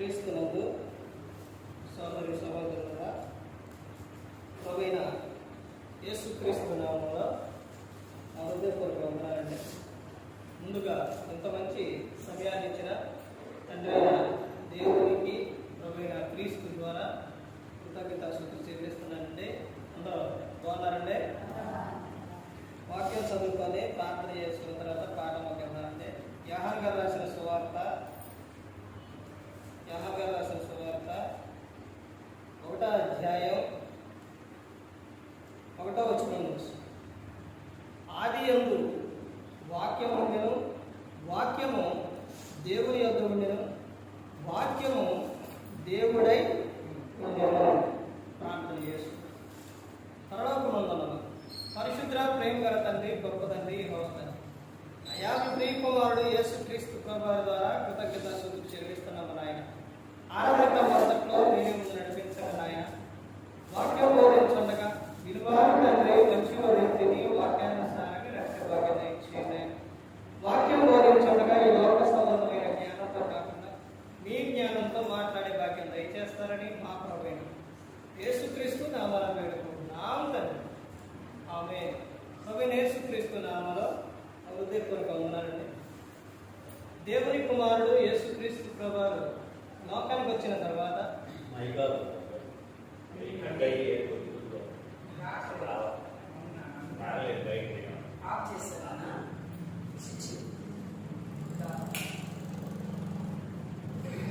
క్రీస్తునందు సోదరి సహోదరులారా, ప్రభువైన యేసుక్రీస్తు నామములో హృదయపూర్వక వందనాలండి. ముందుగా ఇంత మంచి సమయాన్ని ఇచ్చిన తండ్రి అయిన దేవునికి ప్రభువైన క్రీస్తు ద్వారా కృతజ్ఞతాస్తుతులు చెల్లిస్తున్నానండి. అందరూ బాగున్నారండి? వాక్యం చదువుకొని ప్రార్థన చేసుకున్న తర్వాత పాఠంలోకి వెళ్దామండి. యోహాను గారు రాసిన సువార్త 1వ అధ్యాయం 1వ వచనం నుంచి, ఆదియందు వాక్యము ఉండెను, వాక్యము దేవుని యొద్ద ఉండెను, వాక్యము దేవుడై ఉండెను. ప్రార్థన చేసు. పరలోకమందున్న పరిశుద్ధ ప్రేమ గల తండ్రి, గొప్ప తండ్రి, యెహోవా తండ్రి, అయా మీ ప్రియకుమారుడు యేసుక్రీస్తు ప్రభువారి ద్వారా కృతజ్ఞతాస్తుతులు చెల్లిస్తున్నాము నాయన. ఆరాధన మొదట్లో మీరే ముందు నడిపించండి నాయన. వాక్యం బోధించుండగా విలువారు తండ్రి మంచి రీతిని వాక్యానుసారాన్ని రక్షణ భాగ్యం ఇచ్చేయండి. వాక్యం బోధించుండగా ఈ లోక సంబంధమైన జ్ఞానంతో కాకుండా మీ జ్ఞానంతో మాట్లాడే భాగ్యం దయచేస్తారని మా ప్రభువైన యేసుక్రీస్తు నామములో వేడుకుంటున్నాం తండ్రి. ఆమేన్. ప్రభువైన యేసుక్రీస్తు నామములో హృదయపూర్వక వందనాలండి. దేవుని కుమారుడు యేసుక్రీస్తు ప్రభువారు లోకానికి వచ్చిన తర్వాత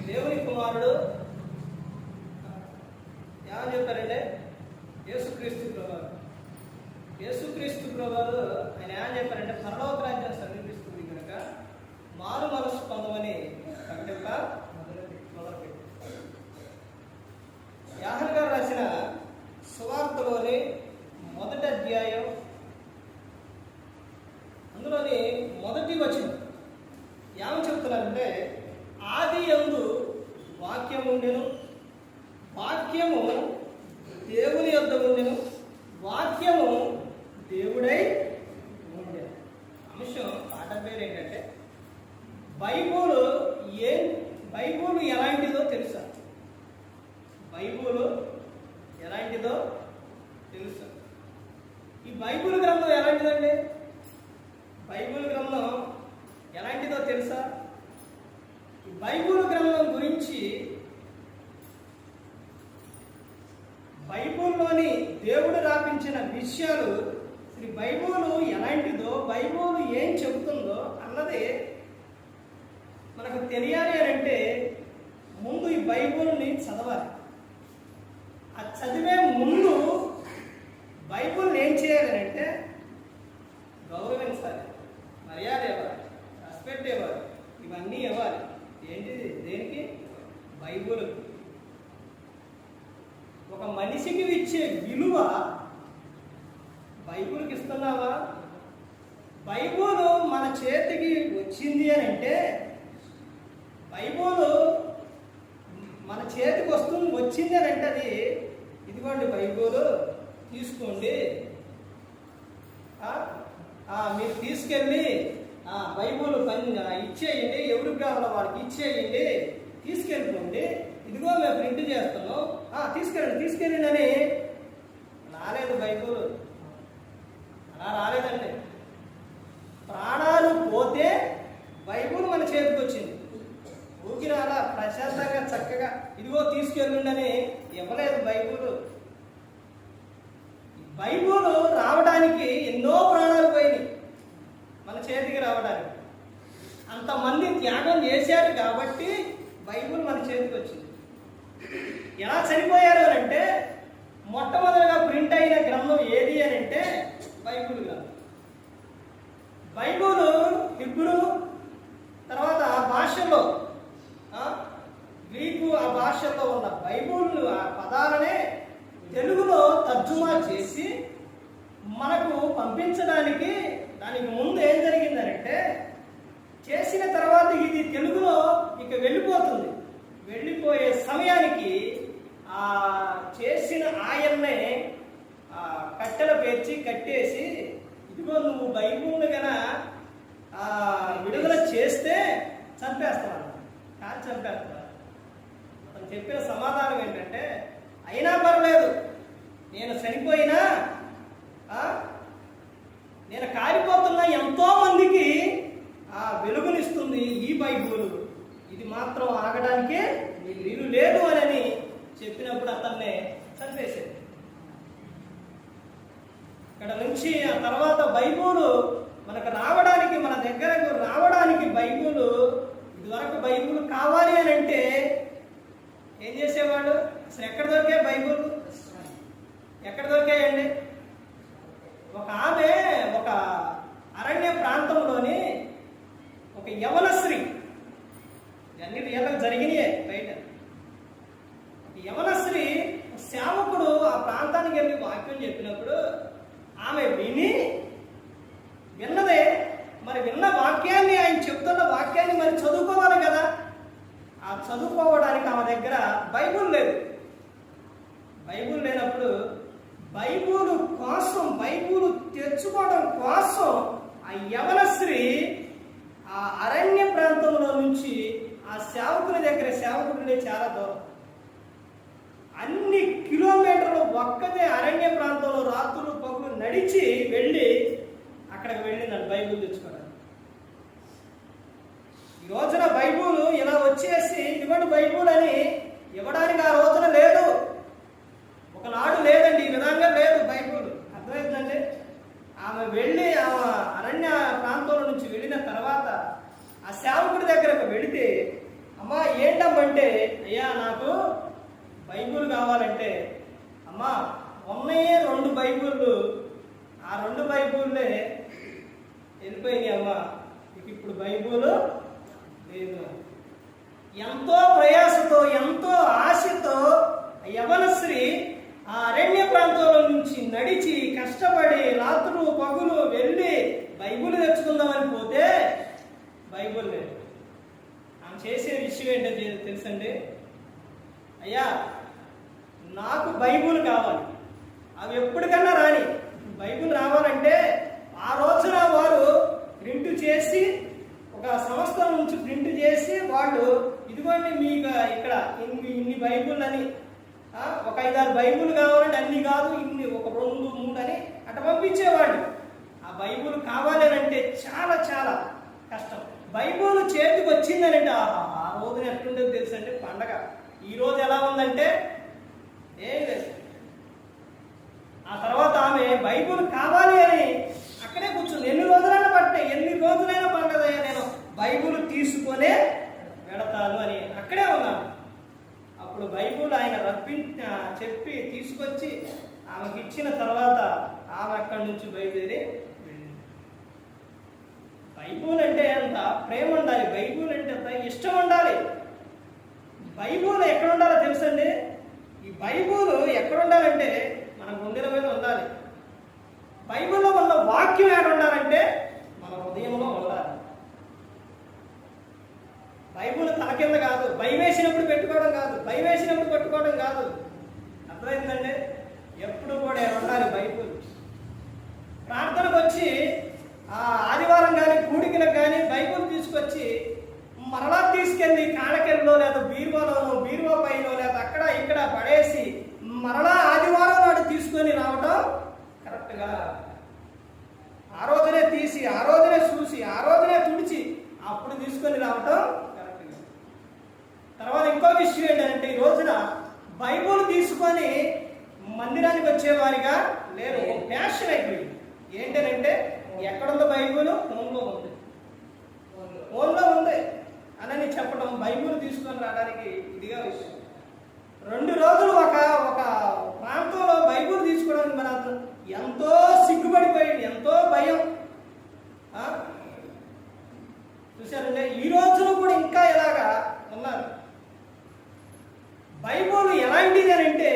దేవుని కుమారుడు ఏమని చెప్పారంటే యేసుక్రీస్తు ప్రభువారు ఆయన ఏమని చెప్పారంటే పరలోక రాజ్యం సమీపిస్తుంది కనుక మారు మనసు పొందమని ప్రకటింప మొదలుపెట్టి యోహాను గారు రాసిన సువార్తలోని 1వ అధ్యాయం అందులోని 1వ వచనం ఏమని చెప్తున్నారంటే, ఆదియందు వాక్యము ఉండెను, వాక్యము దేవుని యొద్ద ఉండెను, వాక్యము దేవుడై ఉండెను. అంశం పాట పేరు ఏంటంటే బైబుల్ ఎలాంటిదో తెలుసా? బైబుల్ ఎలాంటిదో తెలుసా? ఈ బైబుల్ గ్రంథం ఎలాంటిదండి? బైబుల్ గ్రంథం ఎలాంటిదో తెలుసా? ఈ బైబుల్ గ్రంథం గురించి బైబుల్లోని దేవుడు రాపించిన విషయాలు, ఈ బైబుల్ ఎలాంటిదో, బైబుల్ ఏం చెబుతుందో అన్నది మనకు తెలియాలి అని అంటే ముందు ఈ బైబుల్ని చదవాలి. ఆ చదివే ముందు బైబుల్ ఏం చేయాలి అంటే గౌరవించాలి, మర్యాద ఇవ్వాలి, రెస్పెక్ట్ ఇవ్వాలి, ఇవన్నీ ఇవ్వాలి. ఏంటిది? దేనికి? బైబుల్. ఒక మనిషికి ఇచ్చే విలువ బైబుల్కి ఇస్తున్నావా? బైబుల్ మన చేతికి వచ్చింది అని అంటే, బైబుల్ మన చేతికి వచ్చింది అని అంటే అది ఇదిగోండి బైబుల్ తీసుకోండి, మీరు తీసుకెళ్ళి బైబుల్ ఇచ్చేయండి, ఎవరికి కావాలో వాళ్ళకి ఇచ్చేయండి, తీసుకెళ్ళిపోండి, ఇదిగో మేము ప్రింట్ చేస్తున్నాం, తీసుకెళ్ళండి అని రాలేదు. బైబుల్ అలా రాలేదండి. ప్రాణాలు పోతే బైబుల్ మన చేతికి వచ్చింది. ఊరికి అలా ప్రశాంతంగా చక్కగా ఇదిగో తీసుకెళ్ళండి అని ఇవ్వలేదు బైబుల్. బైబుల్ రావడానికి ఎన్నో ప్రాణాలు పోయినాయి మన చేతికి రావడానికి. అంతమంది త్యాగం చేశారు కాబట్టి బైబుల్ మన చేతికి వచ్చింది. ఎలా చనిపోయారు అని అంటే, మొట్టమొదటిగా ప్రింట్ అయిన గ్రంథం ఏది అని అంటే బైబుల్ గ్రంథం. బైబుల్ హిబ్రూ, తర్వాత ఆ భాషలో గ్రీకు, ఆ భాషల్లో ఉన్న బైబుల్ ఆ పదాలనే తెలుగులో తర్జుమా చేసి మనకు పంపించడానికి, దానికి ముందు ఏం జరిగిందనంటే, చేసిన తర్వాత ఇది తెలుగులో ఇక వెళ్ళిపోతుంది. వెళ్ళిపోయే సమయానికి ఆ చేసిన ఆయన్నే కట్టెల పేర్చి కట్టేసి, ఇదిగో నువ్వు బైబుల్ని గన విడుదల చేస్తే చంపేస్తాను, కాదు చంపేస్తాను. అతను చెప్పిన సమాధానం ఏంటంటే, అయినా పర్లేదు, నేను చనిపోయినా, నేను కాలిపోతున్న ఎంతో మందికి ఆ వెలుగునిస్తుంది ఈ బైబుల్, ఇది మాత్రం ఆగడానికే వీలు లేదు అని చెప్పినప్పుడు అతన్ని చంపేసేది. ఇక్కడ నుంచి ఆ తర్వాత బైబుల్ మనకు రావడానికి, మన దగ్గరకు రావడానికి బైబుల్, ఇదివరకు బైబుల్ కావాలి అని అంటే ఏం చేసేవాడు? అసలు ఎక్కడ దొరికే బైబుల్? ఎక్కడ దొరికాయండి? ఒక ఆమె ఒక అరణ్య ప్రాంతంలోని ఒక యవన స్త్రీ, ఇవన్నీ రియల్గా జరిగినాయే బయట. యవన స్త్రీ సేవకుడు ఆ ప్రాంతానికి వెళ్ళి వాక్యం చెప్పినప్పుడు ఆమె విన్నదే, మరి విన్న వాక్యాన్ని, ఆయన చెప్తున్న వాక్యాన్ని మరి చదువుకోవాలి కదా. ఆ చదువుకోవడానికి ఆమె దగ్గర బైబుల్ లేదు. బైబుల్ లేనప్పుడు బైబుల్ కోసం, బైబుల్ తెచ్చుకోవడం కోసం ఆ యవన స్త్రీ ఆ అరణ్య ప్రాంతంలో నుంచి ఆ సేవకుని దగ్గర, సేవకుడిని చాలా దూరం, అన్ని కిలోమీటర్లు ఒక్కదే అరణ్య ప్రాంతంలో రాత్రులు పగులు నడిచి వెళ్ళి అక్కడికి వెళ్ళిందండి బైబుల్ తెచ్చుకోవడానికి. ఈ రోజున బైబుల్ ఇలా వచ్చేసి ఇటువంటి బైబుల్ అని ఇవ్వడానికి ఆ రోజున లేదు, ఒకనాడు లేదండి, ఈ విధంగా లేదు బైబుల్. అర్థమైందండి? ఆమె వెళ్ళి ఆమె అరణ్య ప్రాంతంలో నుంచి వెళ్ళిన తర్వాత ఆ సేవకుడి దగ్గరకు వెళితే, అమ్మా ఏంటమ్మంటే, అయ్యా నాకు బైబుల్ కావాలంటే, అమ్మా ఉన్నాయే 2 బైబుళ్ళు, ఆ 2 బైబుల్లే వెళ్ళిపోయినాయి అమ్మా, ఇప్పుడు బైబుల్ లేదు. ఎంతో ప్రయాసతో, ఎంతో ఆశతో యవన స్త్రీ ఆ అరణ్య ప్రాంతంలో నుంచి నడిచి కష్టపడి రాత్రులు పగులు వెళ్ళి బైబుల్ తెచ్చుకుందామని పోతే బైబుల్ లేదు. ఆమె చేసే విషయం ఏంటో తెలుసండి? అయ్యా నాకు బైబుల్ కావాలి, అవి ఎప్పటికన్నా రాని. బైబుల్ రావాలంటే ఆ రోజున వారు ప్రింట్ చేసి, ఒక సంస్థ నుంచి ప్రింట్ చేసి వాళ్ళు, ఇదిగోండి మీకు ఇక్కడ ఇన్ని బైబుల్ అని, ఒక 5-6 బైబుల్ కావాలంటే అన్ని కాదు, ఇన్ని ఒక 2-3 అని అట్లా పంపించేవాళ్ళు. ఆ బైబుల్ కావాలి అంటే చాలా చాలా కష్టం. బైబుల్ చేతికి వచ్చిందనంటే ఆ రోజున ఎట్లుండేది తెలుసండి? పండగ. ఈ రోజు ఎలా ఉందంటే ఏం లేదు. ఆ తర్వాత ఆమె బైబుల్ కావాలి అని అక్కడే కూర్చుంది. ఎన్ని రోజులైనా పడ్డాయి, నేను బైబుల్ తీసుకొనే వెడతాను అని అక్కడే ఉన్నాను. అప్పుడు బైబుల్ ఆయన చెప్పి తీసుకొచ్చి ఆమెకి ఇచ్చిన తర్వాత ఆమె అక్కడి నుంచి బయలుదేరి వెళ్ళింది. బైబుల్ అంటే అంత ప్రేమ ఉండాలి, బైబుల్ అంటే అంత ఇష్టం ఉండాలి. బైబుల్ ఎక్కడ ఉండాలో తెలుసండి? ఈ బైబుల్ ఎక్కడ ఉండాలంటే మన గుండెల మీద ఉండాలి. బైబిల్లో ఉన్న వాక్యం ఎక్కడ ఉండాలంటే మన హృదయంలో ఉండాలి. బైబుల్ తల కింద కాదు, భయం వేసినప్పుడు పెట్టుకోవడం కాదు, భయం వేసినప్పుడు పట్టుకోవడం కాదు. అర్థమైందండి? ఎప్పుడు కూడా ఉండాలి బైబుల్. ప్రార్థనకు వచ్చి ఆదివారం కానీ కూడికలకు కానీ బైబుల్ తీసుకొచ్చి మరలా తీసుకెళ్ళి కాళ్ళకెళ్ళలో లేదా బీరువా పైన లేదా అక్కడ ఇక్కడ పడేసి మరలా ఆదివారం నాడు తీసుకొని రావటం కరెక్ట్గా. ఆ రోజునే తీసి, ఆ రోజునే చూసి, ఆ రోజునే తుడిచి అప్పుడు తీసుకొని రావటం కరెక్ట్గా. తర్వాత ఇంకో విషయం ఏంటంటే, ఈ రోజున బైబుల్ తీసుకొని మందిరానికి వచ్చేవారిగా లేరు. ఫ్యాషన్ అయిపోయింది. ఏంటంటే ఎక్కడుందో బైబుల్? ఫోన్లో ఉంది, ఫోన్లో ఉంది అని చెప్పడం బైబుల్ తీసుకొని రావడానికి ఇదిగా విషయం. 2 రోజులు ఒక ప్రాంతంలో బైబుల్ తీసుకోవడానికి మన ఎంతో సిగ్గుపడిపోయింది, ఎంతో భయం. చూసారంటే ఈ రోజులో కూడా ఇంకా ఇలాగా ఉన్నారు. బైబుల్ ఎలాంటిది అని అంటే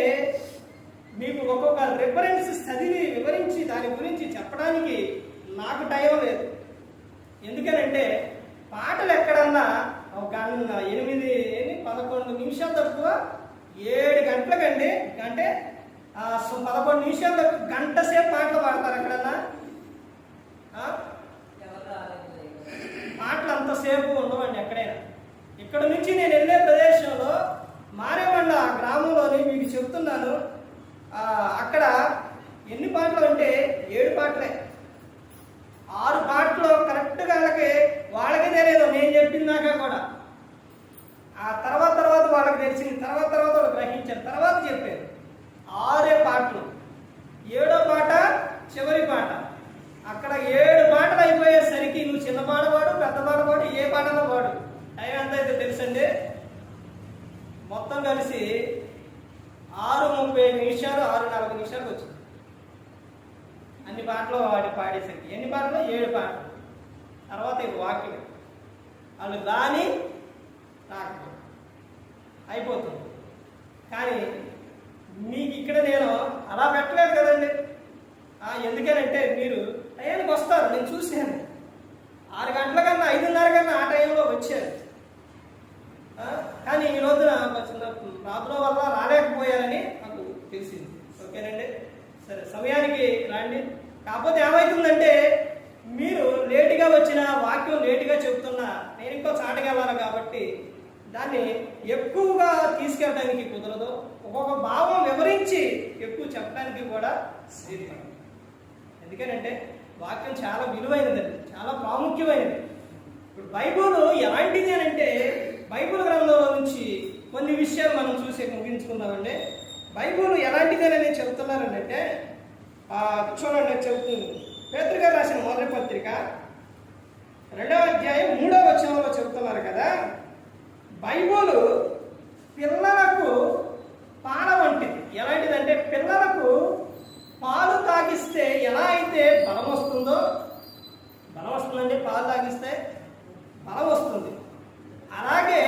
మీకు ఒక్కొక్క రిఫరెన్స్ చదివి వివరించి దాని గురించి చెప్పడానికి నాకు టైం లేదు. ఎందుకనంటే పాటలు ఎక్కడన్నా ఒక 8-11 నిమిషాలు తక్కువ 7 గంటలకండి, అంటే 11 నిమిషాలు గంట సేపు పాటలు పాడతారు ఎక్కడన్నా. పాటలు అంతసేపు ఉండవండి ఎక్కడైనా. ఇక్కడ నుంచి నేను వెళ్ళే ప్రదేశంలో మారే అక్కడ ఎన్ని పాటలు అంటే 7 పాటలే. 6 పాటలు కరెక్ట్గా వాళ్ళకి తెలియదు, నేను చెప్పినాక కూడా. ఆ తర్వాత వాళ్ళకి తెలిసింది, తర్వాత వాళ్ళు గ్రహించారు, తర్వాత చెప్పారు. 6 పాటలు. 7వ పాట చివరి పాట. అక్కడ 7 పాటలు అయిపోయేసరికి నువ్వు చిన్న పాట పాడు, పెద్ద పాట పాడు, ఏ పాటలో పాడు. టైం ఎంత అయితే తెలుసండి, మొత్తం కలిసి 6:35 నిమిషాలు, 6:40 నిమిషాలు వచ్చింది అన్ని పాటలు పాడేసరికి. ఎన్ని పాటలు? 7 పాటలు. తర్వాత ఇది వాక్యం. వాళ్ళు దాని నాకు అయిపోతుంది. కానీ మీకు ఇక్కడ నేను అలా పెట్టలేదు కదండి. ఎందుకనంటే మీరు టైంకి వస్తారు, నేను చూశాను. 6 గంటల కన్నా 5:30 కన్నా ఆ టైంలో వచ్చారు. కానీ ఈ రోజున చిన్న ప్రాబ్లం వల్ల రాలేకపోయారని నాకు తెలిసింది. ఓకేనండి, సరే సమయానికి రండి. కాకపోతే ఏమవుతుందంటే మీరు లేటుగా వచ్చిన వాక్యం లేటుగా చెబుతున్నా నేను ఇంకో చాటుకి వెళ్ళాలి కాబట్టి దాన్ని ఎక్కువగా తీసుకెళ్ళడానికి కుదరదు. ఒక్కొక్క భావం వివరించి ఎక్కువ చెప్పడానికి కూడా సిద్ధం. ఎందుకనంటే వాక్యం చాలా విలువైనదండి, చాలా ప్రాముఖ్యమైనది. ఇప్పుడు బైబుల్ ఎలాంటిది అని అంటే, బైబుల్ గ్రంథంలో నుంచి కొన్ని విషయాలు మనం చూసి ముగించుకుందామండి. బైబుల్ ఎలాంటిది అని చెబుతున్నారండి అంటే, చూడండి చెబుతుంది. పేతురు గారు రాసిన మొదటి పత్రిక 2వ అధ్యాయం 3వ వచనంలో చెబుతున్నారు కదా, బైబుల్ పిల్లలకు పాల వంటిది. ఎలాంటిదంటే పిల్లలకు పాలు తాగిస్తే ఎలా అయితే బలం వస్తుందో, బలం వస్తుందండి, పాలు తాగిస్తే బలం వస్తుంది. అలాగే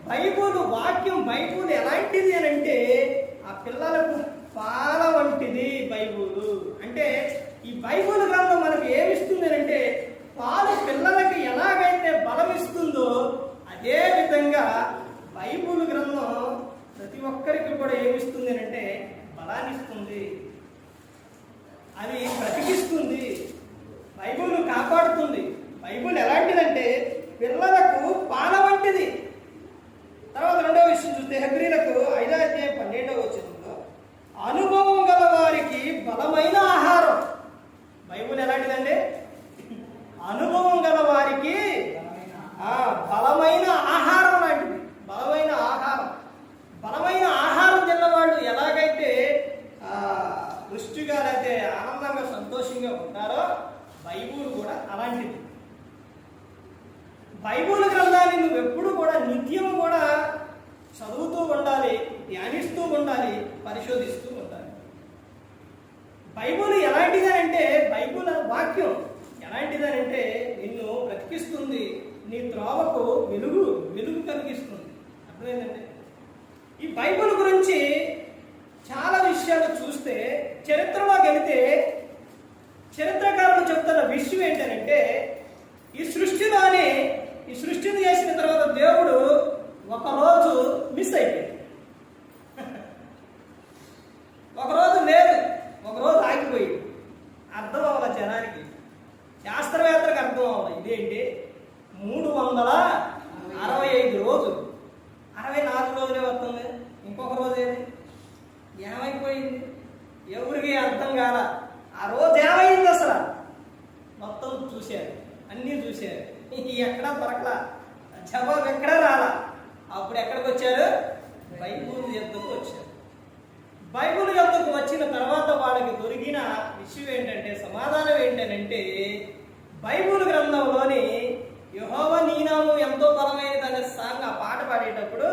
బైబుల్ వాక్యం, బైబుల్ ఎలాంటిది అని అంటే ఆ పిల్లలకు పాల వంటిది బైబుల్. అంటే ఈ బైబుల్ గ్రంథం మనకు ఏమిస్తుంది అంటే పాలు పిల్లలకి ఎలాగైతే బలం ఇస్తుందో అదే విధంగా బైబుల్ గ్రంథం ప్రతి ఒక్కరికి కూడా ఏమిస్తుంది అంటే బలాన్ని ఇస్తుంది, అది బ్రతికిస్తుంది, బైబుల్ కాపాడుతుంది. బైబుల్ ఎలాంటిదంటే పిల్లలకు పాల వంటిది. తర్వాత 2వ విషయం చూస్తే హెబ్రీలకు 5వ అధ్యాయం 12వ వచనంలో అనుభవం గల వారికి బలమైన ఆహారం. బైబుల్ ఎలాంటిదండి? అనుభవం గల వారికి బలమైన ఆహారం లాంటిది. బలమైన ఆహారం. బలమైన ఆహారం తిన్నవాళ్ళు ఎలాగైతే దృష్టిగా అయితే ఆనందంగా సంతోషంగా ఉంటారో బైబుల్ కూడా అలాంటిది. బైబుల్ గ్రంథాన్ని నువ్వు ఎప్పుడు కూడా నిత్యం కూడా చదువుతూ ఉండాలి, ధ్యానిస్తూ ఉండాలి, పరిశోధిస్తూ ఉండాలి. బైబుల్ ఎలాంటిదనంటే, బైబుల్ వాక్యం ఎలాంటిదనంటే నిన్ను బ్రతికిస్తుంది, నీ త్రోవకు వెలుగు కలిగిస్తుంది. అర్థమైందండి? ఈ బైబుల్ గురించి చాలా విషయాలు చూస్తే చరిత్రలోకి వెళితే చరిత్రకారులు చెప్తున్న విషయం ఏంటంటే ఈ సృష్టిని చేసిన తర్వాత దేవుడు ఒకరోజు మిస్ అయిపోయాడు. ఒకరోజు లేదు, ఒకరోజు ఆగిపోయింది. అర్థం అవ్వాలి జనానికి, శాస్త్రవేత్తలకు అర్థం అవ్వాలి. ఇదేంటి 365 రోజులు, 64 రోజులే వస్తుంది, ఇంకొక రోజు ఏది ఏమైపోయింది? ఎవరికి అర్థం కాల. ఆ రోజు ఏమైంది అసలు? మొత్తం చూశారు, అన్నీ చూశారు, ఎక్కడా దొరకలా, జవాబు ఎక్కడా రాలా. అప్పుడు ఎక్కడికి వచ్చారు? బైబుల్ యొద్దకు వచ్చారు. బైబుల్ యొద్దకు వచ్చిన తర్వాత వాళ్ళకి దొరికిన విషయం ఏంటంటే, సమాధానం ఏంటంటే బైబుల్ గ్రంథంలోని యెహోవా నీ నామం ఎంతో బలమైనది అనే సాంగ్, ఆ పాట పాడేటప్పుడు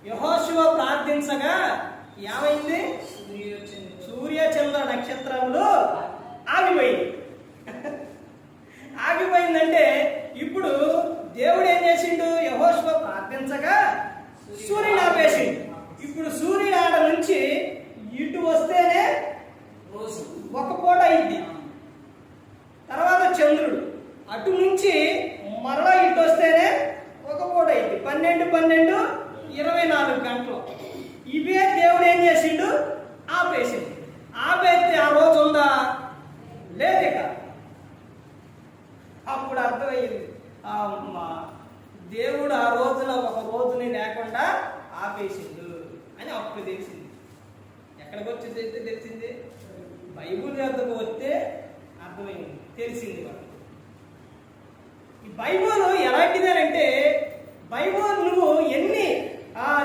యెహోషువ ప్రార్థించగా ఏమైంది? సూర్య చంద్ర నక్షత్రములు ఆగిపోయింది. ఆగిపోయిందంటే ఇప్పుడు దేవుడు ఏం చేసిండు? యెహోషువ ప్రార్థించగా సూర్యుడు ఆపేసిండు. ఇప్పుడు సూర్యుడు ఆడ నుంచి ఇటు వస్తేనే ఒక పూట అయింది. తర్వాత చంద్రుడు అటు నుంచి మరలా ఇటు వస్తేనే ఒక పూట అయింది. 12 24 గంటలు. ఇవే దేవుడు ఏం చేసిండు? ఆపేసిండు. ఆపేస్తే ఆ రోజు ఉందా? లేదే కదా. అప్పుడు అర్థమయ్యింది, దేవుడు ఆ రోజున ఒక రోజుని లేకుండా ఆపేసిండు అని అని అప్పుడు తెలిసింది. ఎక్కడికి వచ్చి తెలిసింది? బైబుల్ వద్దకు వస్తే అర్థమైంది, తెలిసింది మనకు. ఈ బైబుల్ ఎలాంటిదేనంటే, బైబుల్ నువ్వు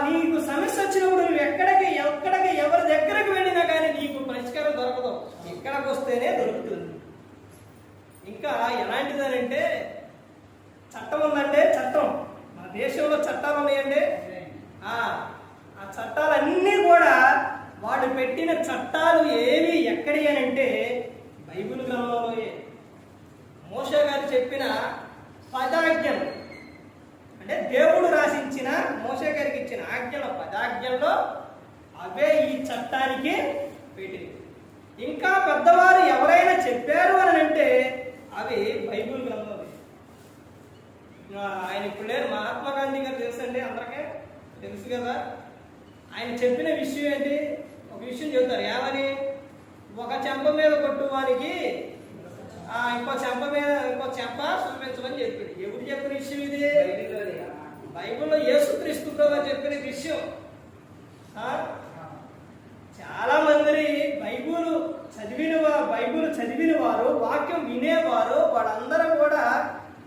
నీకు సమస్య వచ్చినప్పుడు నువ్వు ఎక్కడికి ఎవరి దగ్గరకు వెళ్ళినా కానీ నీకు పరిష్కారం దొరకదు, ఇక్కడికి వస్తేనే దొరుకుతుంది. ఇంకా ఎలాంటిదేనంటే, చట్టం ఉందంటే, చట్టం మన దేశంలో చట్టాలు ఉన్నాయండి. ఆ చట్టాలన్నీ కూడా వాళ్ళు పెట్టిన చట్టాలు ఏవి ఎక్కడి అని అంటే బైబిల్ గ్రంథంలోయే. మోషే గారు చెప్పిన 10 ఆజ్ఞలు అంటే దేవుడు రాసించిన మోషే గారికి ఇచ్చిన ఆజ్ఞలు 10 ఆజ్ఞల్లో అవే ఈ చట్టానికి పెట్టింది. ఇంకా పెద్దవారు ఎవరైనా చెప్పారు అని అంటే అవి బైబిల్ గ్రంథం. ఆయన ఇప్పుడు లేరు, మహాత్మా గాంధీ గారు తెలుసండి, అందరికీ తెలుసు కదా. ఆయన చెప్పిన విషయం ఏంటి? ఒక విషయం చెబుతారు, ఏమని? ఒక చెంప మీద కొట్టువానికి ఇంకో చెంప చూపించమని చెప్పాడు. ఎవరు చెప్పిన విషయం ఇది? బైబిల్లో యేసుక్రీస్తు ప్రభువు చెప్పిన విషయం. చాలా మంది బైబిల్ చదివిన వారు, వాక్యం వినేవారు, వాళ్ళందరూ కూడా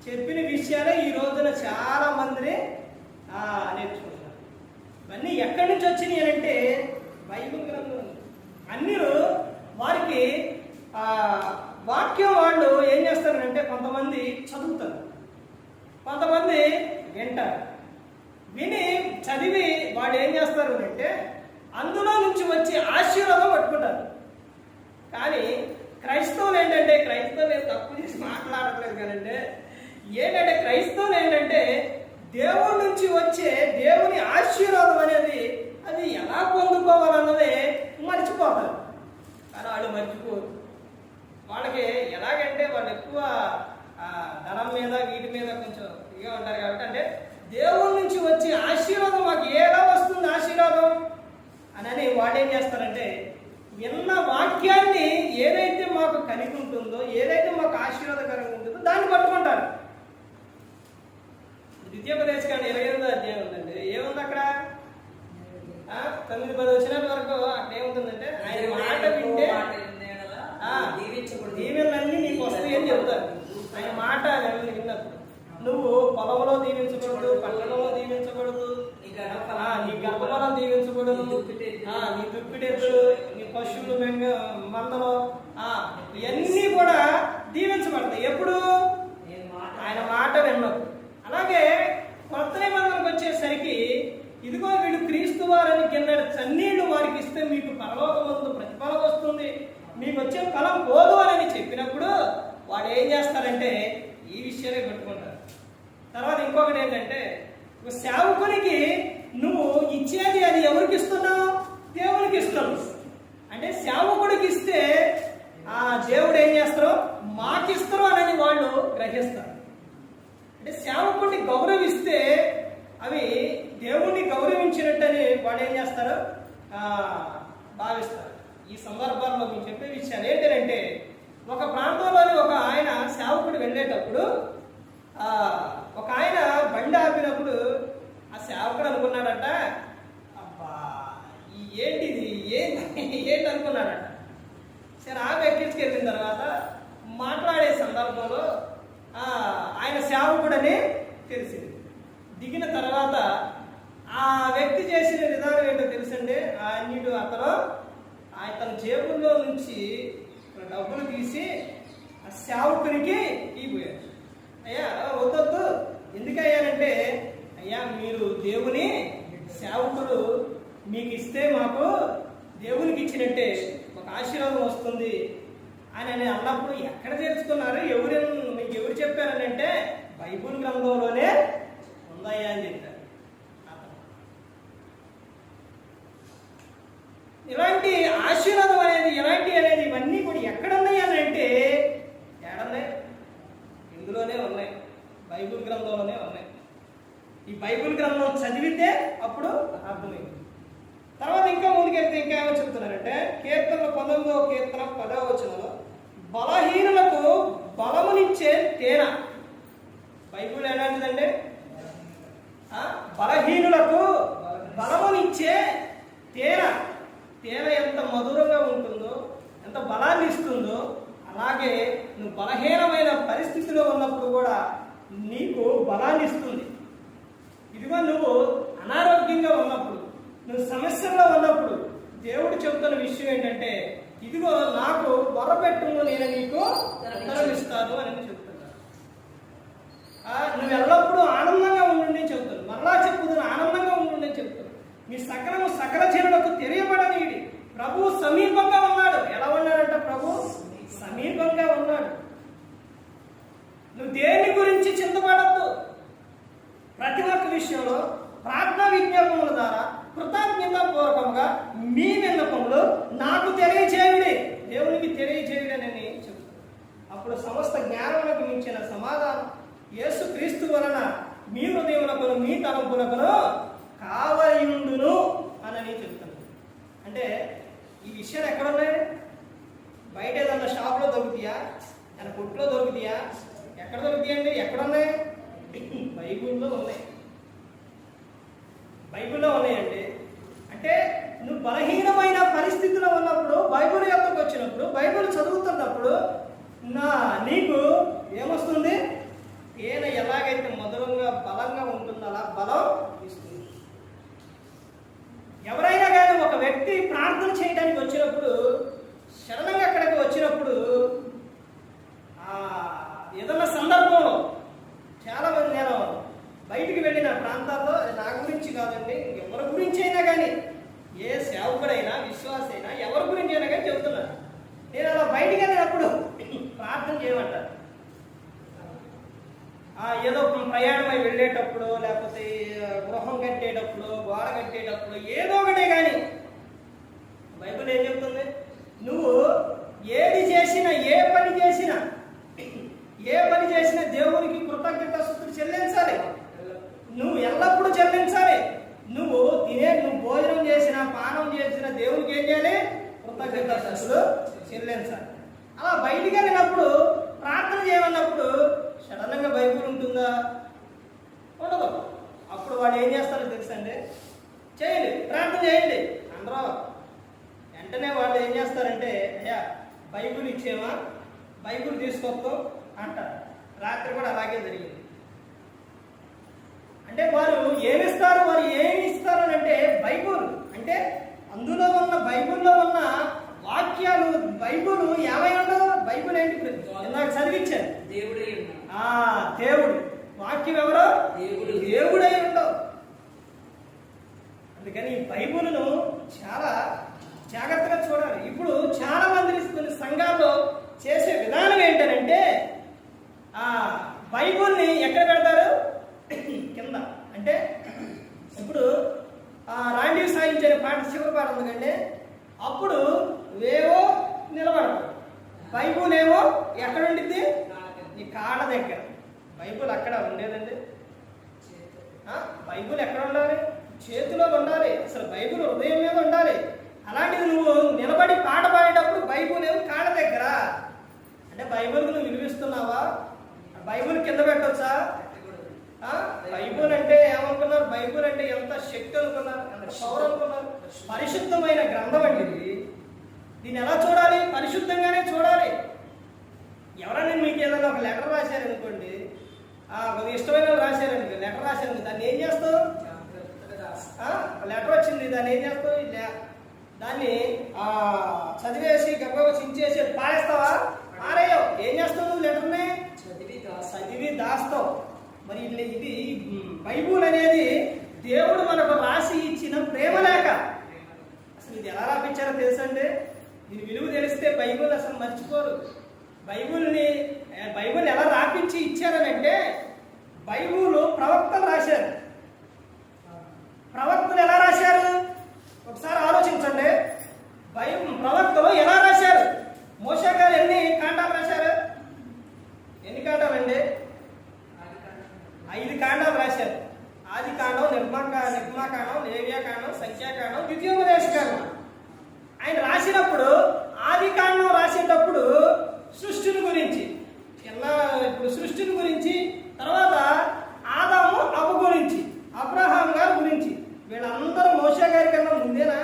చెప్పిన విషయాలే ఈ రోజున చాలా మందిని నేర్చుకుంటున్నారు. ఇవన్నీ ఎక్కడి నుంచి వచ్చినాయి అంటే బైబిల్ గ్రంథం. అన్ని వారికి వాక్యం వాళ్ళు ఏం చేస్తారంటే, కొంతమంది చదువుతారు, కొంతమంది వింటారు. చదివి వాళ్ళు ఏం చేస్తారు అంటే అందులో నుంచి వచ్చి ఆశీర్వాదం పట్టుకుంటారు. కానీ క్రైస్తవులు ఏంటంటే, క్రైస్తవులు తప్పు చేసి మాట్లాడట్లేదు కదండి, క్రైస్తవులు ఏంటంటే దేవుడి నుంచి వచ్చే దేవుని ఆశీర్వాదం అనేది అది ఎలా పొందుకోవాలన్నది మర్చిపోతారు. కానీ వాళ్ళు మర్చిపోరు. వాళ్ళకి ఎలాగంటే వాళ్ళు ఎక్కువ ధనం మీద వీటి మీద కొంచెం ఇదిగా ఉంటారు కాబట్టి, అంటే దేవుడి నుంచి వచ్చే ఆశీర్వాదం మాకు ఎలా వస్తుంది ఆశీర్వాదం అని వాళ్ళు ఏం చేస్తారంటే, విన్న వాక్యాన్ని ఏదైతే మాకు కలిగి ఉంటుందో, ఏదైతే మాకు ఆశీర్వాదకరంగా ఉంటుందో దాన్ని పట్టుకుంటారు. ద్వితీయోపదేశకాండం 28వ అధ్యాయం ఉందండి. ఏముంది అక్కడ? 9-10 వచనాల వరకు అక్కడ ఏముంటుందంటే, ఆయన మాట వింటే దీవెనలన్నీ నీకు వస్తాయి అని చెబుతారు. ఆయన మాట విన్నప్పుడు నువ్వు పొలంలో దీవించకూడదు, పట్టణంలో దీవించకూడదు, నీ గర్భఫలం దీవించకూడదు, నీ దుప్పిడెద్దులు, నీ పశువులు, మందలు ఇవన్నీ కూడా దీవించబడతాయి. ఎప్పుడు? ఆయన మాట విన్నప్పుడు. అలాగే కొత్త నిబంధనకు వచ్చేసరికి, ఇదిగో వీళ్ళు క్రీస్తు వారని గిన్నెడు చన్నీళ్లు వారికి ఇస్తే మీకు పరలోకమందు ప్రతిఫలం వస్తుంది, మీకు వచ్చే ఫలం పోదు అని చెప్పినప్పుడు వాడు ఏం చేస్తారంటే ఈ విషయాలే పెట్టుకుంటారు. తర్వాత ఇంకొకటి ఏంటంటే, సేవకునికి నువ్వు ఇచ్చేది అది ఎవరికి ఇస్తున్నావు? దేవునికి ఇస్తున్నావు. అంటే సేవకుడికి ఇస్తే దేవుడు ఏం చేస్తారు? మాకు ఇస్తారు అని వాళ్ళు గ్రహిస్తారు. అంటే సేవకుడిని గౌరవిస్తే అవి దేవుణ్ణి గౌరవించినట్టని వాళ్ళు ఏం చేస్తారు? భావిస్తారు. ఈ సందర్భాల్లో మీకు చెప్పే విషయాలు ఏంటంటే, ఒక ప్రాంతంలోని ఒక ఆయన సేవకుడు వెళ్ళేటప్పుడు ఒక ఆయన బండి ఆపినప్పుడు ఆ సేవకుడు అనుకున్నాడట, అబ్బా ఏంటిది ఏంటి అనుకున్నాడట. సరే ఆమె ఎక్కించుకెళ్ళిన తర్వాత మాట్లాడే సందర్భంలో ఆయన సేవకుడని తెలిసింది. దిగిన తర్వాత ఆ వ్యక్తి చేసిన విధానం ఏంటో తెలుసండి. అతను జేబుల్లో నుంచి డబ్బులు తీసి ఆ సేవకునికి ఇవ్వబోయాడు. అయ్యా వద్దొద్దు, ఎందుకయ్యానంటే, అయ్యా మీరు దేవుని సేవకుడు, మీకు ఇస్తే మాకు దేవునికి ఇచ్చినట్టే ఒక ఆశీర్వాదం వస్తుంది అని అన్నప్పుడు ఎక్కడ తెలుసుకున్నారు? మీకు ఎవరు చెప్పారని అంటే, బైబిల్ గ్రంథంలోనే ఉందయ్యా అని చెప్పారు. ఇలాంటి ఆశీర్వాదం అనేది ఇవన్నీ కూడా ఎక్కడ ఉన్నాయి అని అంటే, ఏడున్నాయి? ఇందులోనే ఉన్నాయి, బైబిల్ గ్రంథంలోనే ఉన్నాయి. ఈ బైబిల్ గ్రంథం చదివితే అప్పుడు అర్థమైంది. తర్వాత ఇంకా ముందుకెళ్తే ఇంకా ఏమో చెప్తున్నారంటే, కీర్తనలో 19వ కీర్తన 10వ వచనంలో, బలహీనులకు బలమునిచ్చే తేనె. బైబిల్ ఎలాంటిదంటే, బలహీనులకు బలమునిచ్చే తేనె ఎంత మధురంగా ఉంటుందో, ఎంత బలాన్ని ఇస్తుందో, అలాగే నువ్వు బలహీనమైన పరిస్థితిలో ఉన్నప్పుడు కూడా నీకు బలాన్ని ఇస్తుంది. ఇదిగో నువ్వు అనారోగ్యంగా ఉన్నప్పుడు, నువ్వు సమస్యల్లో ఉన్నప్పుడు దేవుడు చెబుతున్న విషయం ఏంటంటే, ఇదిగో నాకు మొరపెట్టును, నేను నీకు ఉత్తరం ఇస్తాను అని చెప్తున్నాను. నువ్వు ఎల్లప్పుడూ ఆనందంగా ఉండండి చెబుతాను. మరలా చెప్పుదును, ఆనందంగా ఉండండి చెప్తాను. మీ సకలము సకల జనులకు తెలియబడనీయుడి. ప్రభు సమీపంగా ఉన్నాడు. ఎలా ఉన్నాడంట? ప్రభు సమీపంగా ఉన్నాడు. నువ్వు దేని గురించి చింతపడద్దు. ప్రతి ఒక్క విషయంలో ప్రార్థనా విజ్ఞాపనల ద్వారా కృతజ్ఞతాపూర్వకంగా మీ విన్నపములు నాకు తెలియజేయుడి, దేవునికి తెలియజేయుడి అని చెప్తాను. అప్పుడు సమస్త జ్ఞానములకు మించిన సమాధానం యేసుక్రీస్తు వలన మీ హృదయములకు మీ తలంపులకు కావయుండును అని చెప్తాను. అంటే ఈ విషయాలు ఎక్కడున్నాయి? బయట ఏదన్నా షాప్లో దొరుకుతాయా? మన కొట్లో దొరుకుతాయా? ఎక్కడ దొరుకుతాయండి? ఎక్కడున్నాయి? బైబిల్లో ఉన్నాయి. బైబిల్లో ఉన్నాయండి. అంటే నువ్వు బలహీనమైన పరిస్థితిలో ఉన్నప్పుడు, బైబిల్ యొక్కకు వచ్చినప్పుడు, బైబిల్ చదువుతున్నప్పుడు నీకు ఏమొస్తుంది? తేనె ఎలాగైతే మధురంగా బలంగా ఉంటుందో అలా బలం ఇస్తుంది. ఎవరైనా కానీ ఒక వ్యక్తి ప్రార్థన చేయడానికి వచ్చినప్పుడు, సడన్గా అక్కడికి వచ్చినప్పుడు, ఏదన్నా సందర్భంలో చాలామంది, నేను బయటికి వెళ్ళిన ప్రాంతాల్లో, నా గురించి కాదండి, ఎవరి గురించి అయినా కానీ, ఏ సేవకుడైనా విశ్వాసైనా ఎవరి గురించి అయినా కానీ చెబుతున్నాను. నేను అలా బయటికి వెళ్ళినప్పుడు ప్రార్థన చేయమంటారు. ఏదో ప్రయాణమై వెళ్ళేటప్పుడు, లేకపోతే గృహం కట్టేటప్పుడు, గోడ కట్టేటప్పుడు, ఏదో ఒకటే కానీ బైబిల్ ఏం చెప్తుంది? నువ్వు ఏది చేసినా, ఏ పని చేసినా దేవునికి కృతజ్ఞతాస్తుతులు చెల్లించాలి. నువ్వు ఎల్లప్పుడూ చెల్లించాలి. నువ్వు భోజనం చేసినా, పానం చేసినా దేవునికి ఏం చేయాలి? కృతజ్ఞతాస్తుతులు చెల్లించాలి. అలా బయటికి వెళ్ళినప్పుడు ప్రార్థన చేయమన్నప్పుడు సడన్గా బైబిల్ ఉంటుందా? ఉండదు. అప్పుడు వాడు ఏం చేస్తారో తెలుసండి? చేయండి, ప్రార్థన చేయండి అందరూ. వెంటనే వాళ్ళు ఏం చేస్తారంటే, అయ్యా బైబిల్ ఇచ్చేమా, బైబిల్ తీసుకొస్తాం అంటారు. రాత్రి కూడా అలాగే జరిగింది. అంటే వారు ఏమిస్తారు? ఏమి ఇస్తారు అంటే బైబిల్. అంటే అందులో ఉన్న బైబిల్లో ఉన్న వాక్యాలు, బైబిల్ ఏమై ఉండవు? బైబిల్ ఏంటి? ఇందాక చదివించాను, దేవుడు. వాక్యం ఎవరో? దేవుడై ఉండవు. అందుకని బైబిల్ను చాలా జాగ్రత్తగా చూడాలి. ఇప్పుడు చాలా మంది కొన్ని సంఘాల్లో చేసే విధానం ఏంటంటే, బైబిల్ని ఎక్కడ పెడతారు? కింద. అంటే ఇప్పుడు రాండివ్ సాయించే పాట, చివరి పాట ఉందండి, అప్పుడు వేవో నిలబడతారు. బైబిల్ ఏమో ఎక్కడ ఉండిద్ది? నీ కాళ్ళ దగ్గర. బైబిల్ అక్కడ ఉండేదండి. బైబిల్ ఎక్కడ ఉండాలి? చేతిలో ఉండాలి. అసలు బైబిల్ హృదయం మీద ఉండాలి. అలాంటిది నువ్వు నిలబడి పాట పాడేటప్పుడు బైబిల్ ఏమో కాళ్ళ దగ్గర. అంటే బైబిల్కి నువ్వు విలువిస్తున్నావా? బైబిల్ కింద పెట్టొచ్చా? బైబిల్ అంటే ఏమనుకున్నారు? బైబిల్ అంటే ఎంత శక్తి అనుకున్నారు, ఎంత పవర్ అనుకున్నారు. పరిశుద్ధమైన గ్రంథం అండి ఇది. దీన్ని ఎలా చూడాలి? పరిశుద్ధంగానే చూడాలి. ఎవరైనా మీకు ఏదైనా ఒక లెటర్ రాశారనుకోండి, ఒక ఇష్టమైన రాశారనుకో, లెటర్ రాశారు, దాన్ని ఏం చేస్తావు? లెటర్ వచ్చింది, దాన్ని ఏం చేస్తావు? దాన్ని చదివేసి గబ్బగా చించేసి పారేస్తావా? పారేయవు. ఏం చేస్తావు? నువ్వు లెటర్ని చదివి దాస్తావు. మరి ఇది బైబుల్ అనేది దేవుడు మనకు రాసి ఇచ్చిన ప్రేమ లేఖ. అసలు ఇది ఎలా రాపించారో తెలుసండి? దీని విలువ తెలిస్తే బైబుల్ అసలు మర్చిపోరు. బైబుల్ ఎలా రాపించి ఇచ్చారనంటే, బైబుల్ ప్రవక్తలు రాశారు. ప్రవక్తలు ఎలా రాశారు? ఒకసారి ఆలోచించండి. ప్రవక్తలు ఎలా రాశారు? మోషే గారు ఎన్ని కాండాలు రాశారు? ఎన్ని కాండాలండి? 5 కాండాలు రాశారు. ఆది కాండం, నిర్మాకాండం, లేవ్యాకాండం, సంఖ్యాకాండం, ద్వితీయోపదేశకాండం. ఆయన రాసినప్పుడు ఆది కాండం రాసేటప్పుడు సృష్టిని గురించి, ఇప్పుడు సృష్టిని గురించి, తర్వాత ఆదాము అవ్వ గురించి, అబ్రహాం గారి గురించి, వీళ్ళందరూ మోషే గారి కన్నా ముందేనా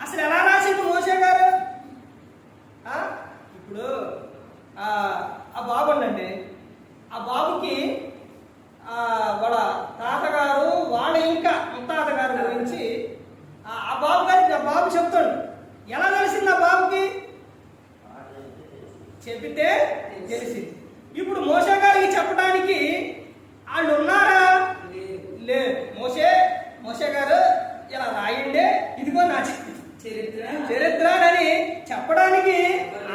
అసలు ఎలా రాసింది మోషే గారు? ఇప్పుడు ఆ బాబు ఉండండి, ఆ బాబుకి వాళ్ళ తాతగారు వాళ్ళ ఇంకా ముత్తాతగారు గురించి ఆ బాబు గారికి ఆ బాబు చెప్తాడు. ఎలా తెలిసింది ఆ బాబుకి? చెప్పితే తెలిసింది. ఇప్పుడు మోషే గారికి చెప్పడానికి వాళ్ళు ఉన్నారా? లేదు. మోషే గారు ఇలా రాయండి, ఇదిగో నా చరిత్ర అని చెప్పడానికి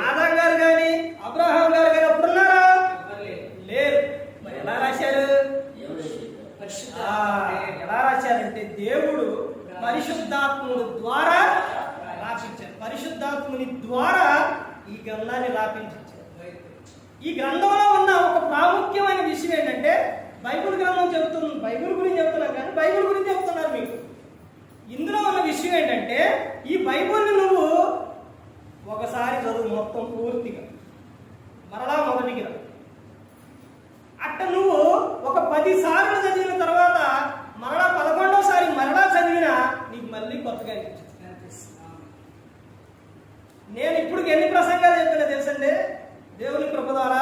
ఆదాం గారు కానీ అబ్రహాం గారు కానీ అప్పుడున్నారా? లేరు. మరి ఎలా రాశారు? ఎలా రాశారంటే దేవుడు పరిశుద్ధాత్ముడు ద్వారా రాపించారు. పరిశుద్ధాత్ముని ద్వారా ఈ గ్రంథాన్ని రాపించారు. ఈ గ్రంథంలో ఉన్న ఒక ప్రాముఖ్యమైన విషయం ఏంటంటే, బైబిల్ గ్రంథం చెబుతుంది, బైబిల్ గురించి చెప్తున్నాం కానీ బైబిల్ గురించి చెప్తున్నారు మీకు. ఇందులో ఉన్న విషయం ఏంటంటే, ఈ బైబిల్ని నువ్వు ఒకసారి చదువు మొత్తం పూర్తిగా, మరలా మొదటికి రా. అట్ట నువ్వు ఒక 10 సార్లు చదివిన తర్వాత మరలా 11వ సారి మరలా చదివినా నీకు మళ్ళీ కొత్తగా అనిపించింది. నేను ఇప్పుడు ఎన్ని ప్రసంగాలు చెప్పినా తెలుసండి, దేవుని కృప ద్వారా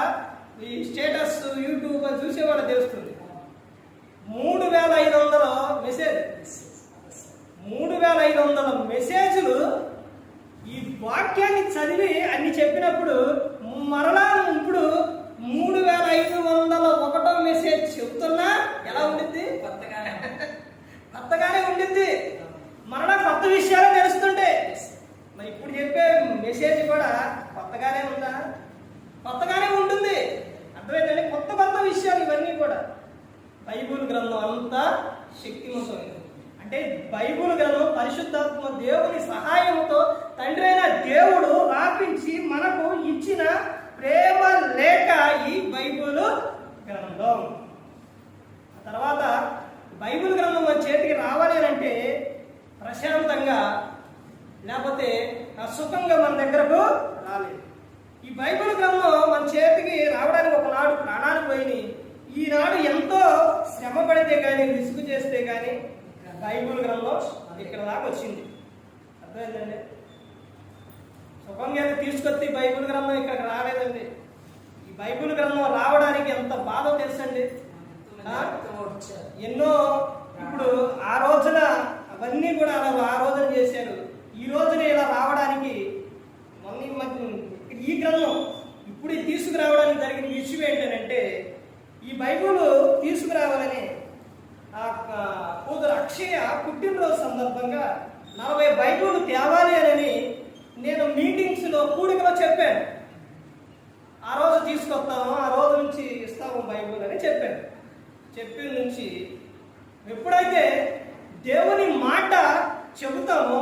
ఈ స్టేటస్ యూట్యూబ్ చూసేవాళ్ళు తెలుస్తుంది. 3500 మెసేజ్లు ఈ వాక్యాన్ని చదివి అన్ని చెప్పినప్పుడు మరలా ఇప్పుడు 3501వ మెసేజ్ చెప్తున్నా ఎలా ఉండిద్ది? కొత్తగానే ఉండిద్ది. మరలా కొత్త విషయాలు తెలుస్తుంటే మరి ఇప్పుడు చెప్పే మెసేజ్ కూడా కొత్తగానే ఉందా? కొత్తగానే ఉంటుంది. అర్థమైందండి? కొత్త విషయాలు ఇవన్నీ కూడా. బైబిల్ గ్రంథం అంతా శక్తివంతమైనది. అంటే బైబిల్ గ్రంథం పరిశుద్ధాత్మ దేవుని సహాయంతో తండ్రి అయిన దేవుడు రాపించి మనకు ఇచ్చిన ప్రేమ లేఖ ఈ బైబిల్ గ్రంథం. ఆ తర్వాత బైబిల్ గ్రంథం మన చేతికి రావాలి అంటే ప్రశాంతంగా, లేకపోతే సుఖంగా మన దగ్గరకు రాలేదు. ఈ బైబిల్ గ్రంథం మన చేతికి రావడానికి ఒకనాడు ప్రాణాలు పోయినాయి. ఈనాడు ఎంతో శ్రమ పడితే కానీ, విసుగు చేస్తే కానీ బైబిల్ గ్రంథం ఇక్కడ దాకా వచ్చింది. అర్థమైందండి? సుఖంగా తీసుకొచ్చి బైబిల్ గ్రంథం ఇక్కడికి రాలేదండి. ఈ బైబిల్ గ్రంథం రావడానికి ఎంత బాధో తెలుసండి. ఎన్నో ఇప్పుడు ఆ రోజున అవన్నీ కూడా అలా ఆ రోజున చేశారు. ఈ రోజున ఇలా రావడానికి ఈ గ్రంథం ఇప్పుడు తీసుకురావడానికి జరిగిన విషయం ఏంటంటే, ఈ బైబిల్ తీసుకురావాలని ఆ కూతురు అక్షయ పుట్టినరోజు సందర్భంగా 40 బైబిల్ తేవాలి అని నేను మీటింగ్స్లో కూడికలో చెప్పాను. ఆ రోజు తీసుకొస్తాము, ఆ రోజు నుంచి ఇస్తాము బైబిల్ అని చెప్పాను. చెప్పిన నుంచి ఎప్పుడైతే దేవుని మాట చెబుతామో,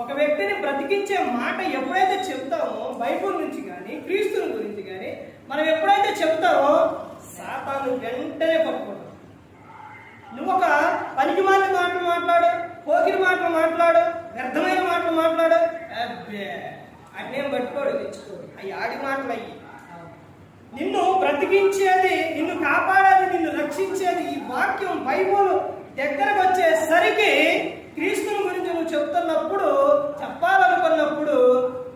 ఒక వ్యక్తిని బ్రతికించే మాట ఎప్పుడైతే చెప్తామో, బైబిల్ నుంచి కానీ క్రీస్తుని గురించి కానీ మనం ఎప్పుడైతే చెప్తామో సాతాను వెంటనే పట్టుకుంటాం. నువ్వు ఒక పనికి మాటలు మాట్లాడు, పోకిరి మాటలు మాట్లాడు, వ్యర్థమైన మాటలు మాట్లాడు, అన్నేం పట్టుకోడు, తెచ్చుకోడు. అవి ఆడి మాటలు అయ్యి. నిన్ను బ్రతికించేది, నిన్ను కాపాడేది, నిన్ను రక్షించేది ఈ వాక్యం బైబిల్ దగ్గరకు వచ్చేసరికి క్రీస్తుని గురించి నువ్వు చెప్తున్నప్పుడు, చెప్పాలనుకున్నప్పుడు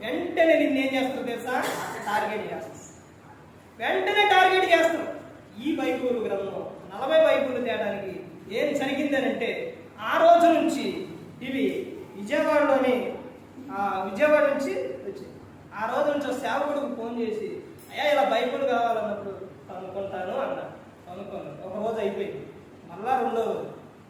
వెంటనే నిన్నేం చేస్తావు తెలుసా? టార్గెట్ చేస్తావు. వెంటనే టార్గెట్ చేస్తావు. ఈ బైబిల్ గ్రంథం 40 బైబిల్ తేడానికి ఏం జరిగిందనంటే, ఆ రోజు నుంచి ఇవి విజయవాడ నుంచి వచ్చి ఆ రోజు నుంచి సేవకుడికి ఫోన్ చేసి, అయ్యా ఇలా బైబిల్ కావాలన్నప్పుడు కనుక్కుంటాను అన్నా. కనుక్కున్నాను. ఒక రోజు అయిపోయింది. మళ్ళా 2వ రోజు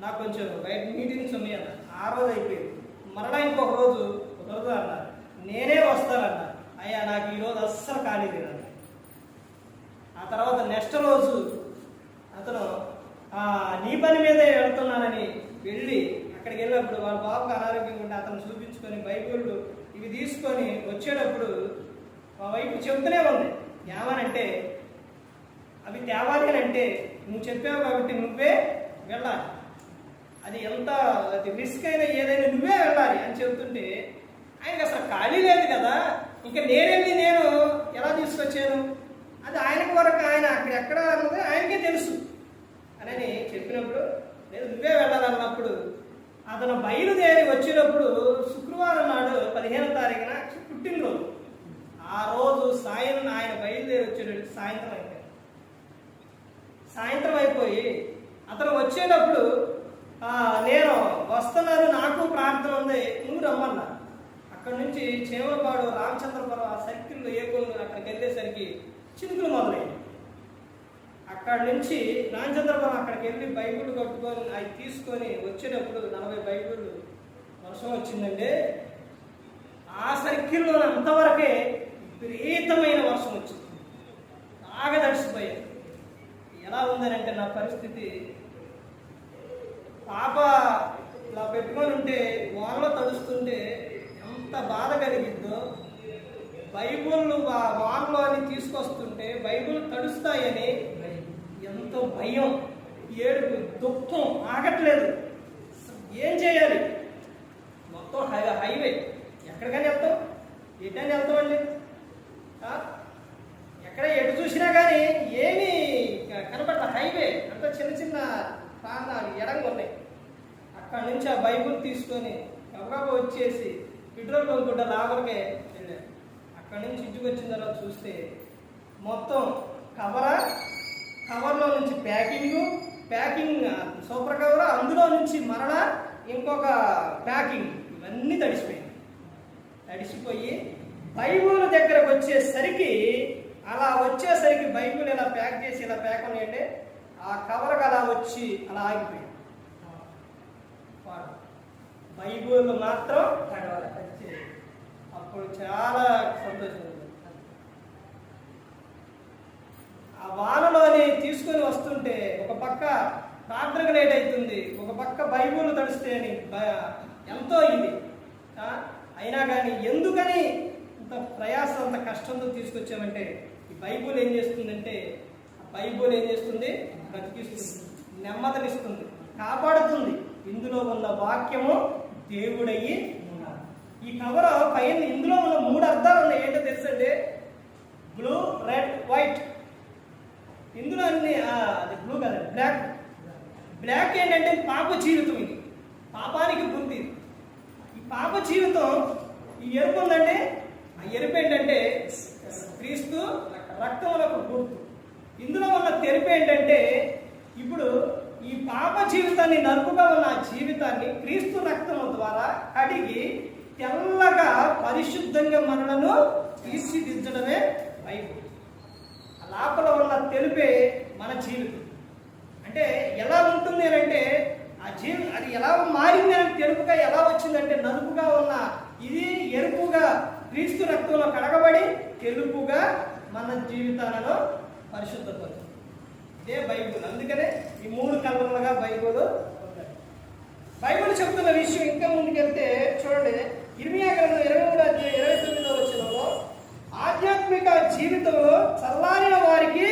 నాకు కొంచెం బయట మీటింగ్స్ ఉన్నాయి అన్న. ఆ రోజు అయిపోయింది. మరలా ఇంకొక రోజు కుదరదు అన్నారు. నేనే వస్తానన్నా. అయ్యా నాకు ఈరోజు అస్సలు ఖాళీ లేదన్న. ఆ తర్వాత నెక్స్ట్ రోజు అతను నీ పని మీదే వెళ్తున్నానని వెళ్ళి అక్కడికి వెళ్ళినప్పుడు వాళ్ళ బాబుకి అనారోగ్యంగా ఉంటే అతను చూపించుకొని బైబిల్ ఇవి తీసుకొని వచ్చేటప్పుడు మా వైపు చెప్తూనే ఉంది. ఏమనంటే, అవి తేవాలి అని అంటే నువ్వు చెప్పావు కాబట్టి నువ్వే వెళ్ళాలి, అది రిస్క్ అయినా ఏదైనా నువ్వే వెళ్ళాలి అని చెప్తుంటే ఆయనకి అసలు ఖాళీ లేదు కదా. ఇంకా నేను ఎలా తీసుకొచ్చాను, అది ఆయనకు వరకు ఆయన అక్కడెక్కడ అన్నది ఆయనకే తెలుసు అని చెప్పినప్పుడు, లేదు నువ్వే వెళ్ళాలన్నప్పుడు అతను బయలుదేరి వచ్చినప్పుడు శుక్రవారం నాడు సాయంత్రం అయిపోయి అతను వచ్చేటప్పుడు నేను వస్తున్నాను, నాకు ప్రార్థన ఉంది, నువ్వు రమ్మన్నా. అక్కడ నుంచి చేమలపాడు రామచంద్రపురం ఆ సర్కిల్లో అక్కడికి వెళ్ళేసరికి చినుకులు మొదలైంది. అక్కడి నుంచి రామచంద్రపురం అక్కడికి వెళ్ళి బైబిల్ కట్టుకొని అవి తీసుకొని వచ్చేటప్పుడు 40 బైబిల్ వర్షం వచ్చిందండి. ఆ సర్కిల్లో అంతవరకే విపరీతమైన వర్షం వచ్చింది. బాగా తడిసిపోయాయి. ఎలా ఉందనంటే నా పరిస్థితి, పాప ఇలా పెట్టుకొని ఉంటే వానలో తడుస్తుంటే ఎంత బాధ కలిగిద్దో, బైబుల్ వానలో అని తీసుకొస్తుంటే బైబుల్ తడుస్తాయని ఎంతో భయం, ఏడుపు, దుఃఖం ఆగట్లేదు. ఏం చేయాలి? మొత్తం హైవే, ఎక్కడికైనా వెళ్తాం, ఎటైనా వెళ్తామండి. ఎక్కడ ఎటు చూసినా కానీ ఏమీ కనపడతా, హైవే అంతా చిన్న చిన్న ప్రాంతాలు ఎడంగా ఉన్నాయి. అక్కడి నుంచి ఆ బైబుల్ తీసుకొని గబగబా వచ్చేసి పెట్రోల్ కొనుక్కుంట లాభకే వెళ్ళాను. అక్కడి నుంచి ఇంటికి వచ్చిన తర్వాత చూస్తే మొత్తం కవర్లో నుంచి ప్యాకింగ్ సూపర్ కవర్, అందులో నుంచి మరలా ఇంకొక ప్యాకింగ్, ఇవన్నీ తడిసిపోయి బైబుల్ దగ్గరకు వచ్చేసరికి బైబుల్ ఇలా ప్యాక్ చేసి ఇలా ప్యాక్ ఉన్నాయంటే ఆ కవర్కి అలా వచ్చి అలా ఆగిపోయింది. బైబుల్ మాత్రం అప్పుడు చాలా సంతోషం. ఆ వానలోని తీసుకొని వస్తుంటే ఒక పక్క ప్రార్థనకు లేట్ అవుతుంది, ఒక పక్క బైబుల్ తడిస్తే అని ఎంతో ఇది. అయినా కానీ ఎందుకని ఇంత ప్రయాసం, అంత కష్టంతో తీసుకొచ్చామంటే ఈ బైబుల్ ఏం చేస్తుందంటే, బ్రతికిస్తుంది, నెమ్మదినిస్తుంది, కాపాడుతుంది. ఇందులో ఉన్న వాక్యము దేవుడయ్యి ఉన్నారు. ఈ కవర్ పైన ఇందులో ఉన్న 3 అర్థాలు ఉన్నాయి. ఏంటో తెలుసండి? Blue, red, white. ఇందులో అన్ని అది బ్లూ కదండి, బ్లాక్ ఏంటంటే పాప జీవితం. ఇది పాపానికి గుర్తు. ఈ పాప జీవితం, ఈ ఎరుపు ఉందంటే ఆ ఎరుపు ఏంటంటే క్రీస్తు రక్తములకు గుర్తు. ఇందులో ఉన్న తెరుపు ఏంటంటే ఇప్పుడు ఈ పాప జీవితాన్ని, నలుపుగా ఉన్న ఆ జీవితాన్ని క్రీస్తు రక్తము ద్వారా కడిగి తెల్లగా పరిశుద్ధంగా మనలను తీర్చిదిద్దడమే బైబుల్. లోపల ఉన్న తెలుపే మన జీవితం. అంటే ఎలా ఉంటుంది అంటే అది ఎలా మారింది అని, తెలుపుగా ఎలా వచ్చిందంటే నలుపుగా ఉన్న ఇది ఎరుపుగా క్రీస్తు రక్తంలో కడగబడి తెలుపుగా మన జీవితాలలో పరిశుద్ధపడుతుంది. ఇదే బైబుల్. అందుకనే ఈ 3 కలర్లుగా బైబుల్ చెబుతున్న విషయం. ఇంకా ముందుకెళ్తే చూడండి, ఇర్మియా గ్రంథం 23:29 వచనంలో ఆధ్యాత్మిక జీవితంలో చల్లారిన వారికి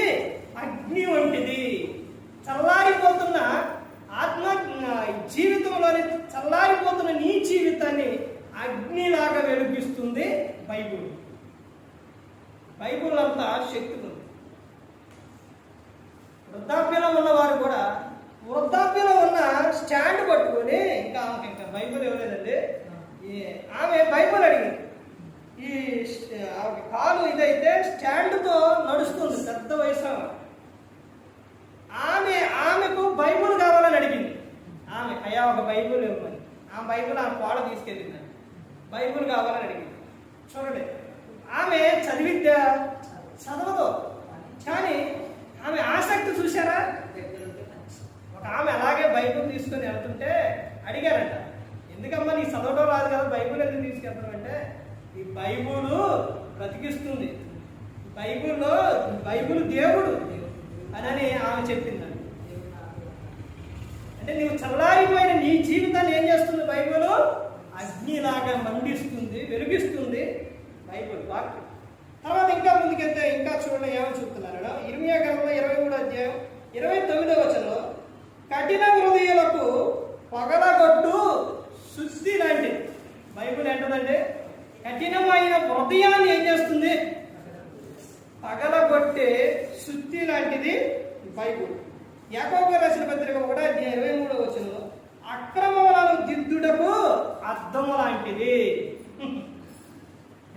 అగ్ని వంటిది. చల్లారిపోతున్న ఆత్మ జీవితంలోని చల్లారిపోతున్న నీ జీవితాన్ని అగ్నిలాగా వెలిగిస్తుంది బైబుల్. బైబుల్ అంతా శక్తి ఉంది. వృద్ధాప్యంలో ఉన్నవారు కూడా వృద్ధాప్యంలో ఉన్న స్టాండ్ పట్టుకొని, ఇంకా బైబుల్ ఇవ్వలేదండి, ఆమె బైబుల్ అడిగింది. ఈ ఆమె కాలు ఇదైతే స్టాండ్తో నడుస్తుంది, పెద్ద వయసు. ఆమెకు బైబుల్ కావాలని అడిగింది. అయ్యా ఒక బైబుల్ ఇవ్వమని. ఆ బైబుల్ ఆమె కోడ తీసుకెళ్ళింది. బైబుల్ కావాలని అడిగింది. చూడండి, ఆమె చదవదు, కానీ ఆమె ఆసక్తి చూసారా? ఒక ఆమె అలాగే బైబుల్ తీసుకొని వెళ్తుంటే అడిగారంట, ఎందుకమ్మా నీకు చదవడం రాదు కదా, బైబుల్ ఎందుకు తీసుకెళ్తాం అంటే, ఈ బైబుల్ బ్రతికిస్తుంది, బైబుల్ దేవుడు అని ఆమె చెప్పింది. అంటే నువ్వు చల్లారిపోయిన నీ జీవితాన్ని ఏం చేస్తుంది బైబుల్? అగ్నిలాగా మండిస్తుంది, వెలిగిస్తుంది బైబుల్ వాక్యం. తర్వాత ఇంకా ముందుకెళ్తే ఇంకా చూడండి ఏమని చెప్తున్నారు. ఇర్మియా గ్రంథం 23:29 వచనంలో కఠిన హృదయులకు పగలగొట్టు శుద్ధి లాంటిది బైబుల్. ఏంటంటే కఠినమైన హృదయాన్ని ఏం చేస్తుంది? పగలగొట్టే శుద్ధి లాంటిది బైబుల్. యాకోబు రాసిన పత్రిక 1:23 వచనంలో అక్రమములను దిద్దుటకు అద్దము లాంటిది.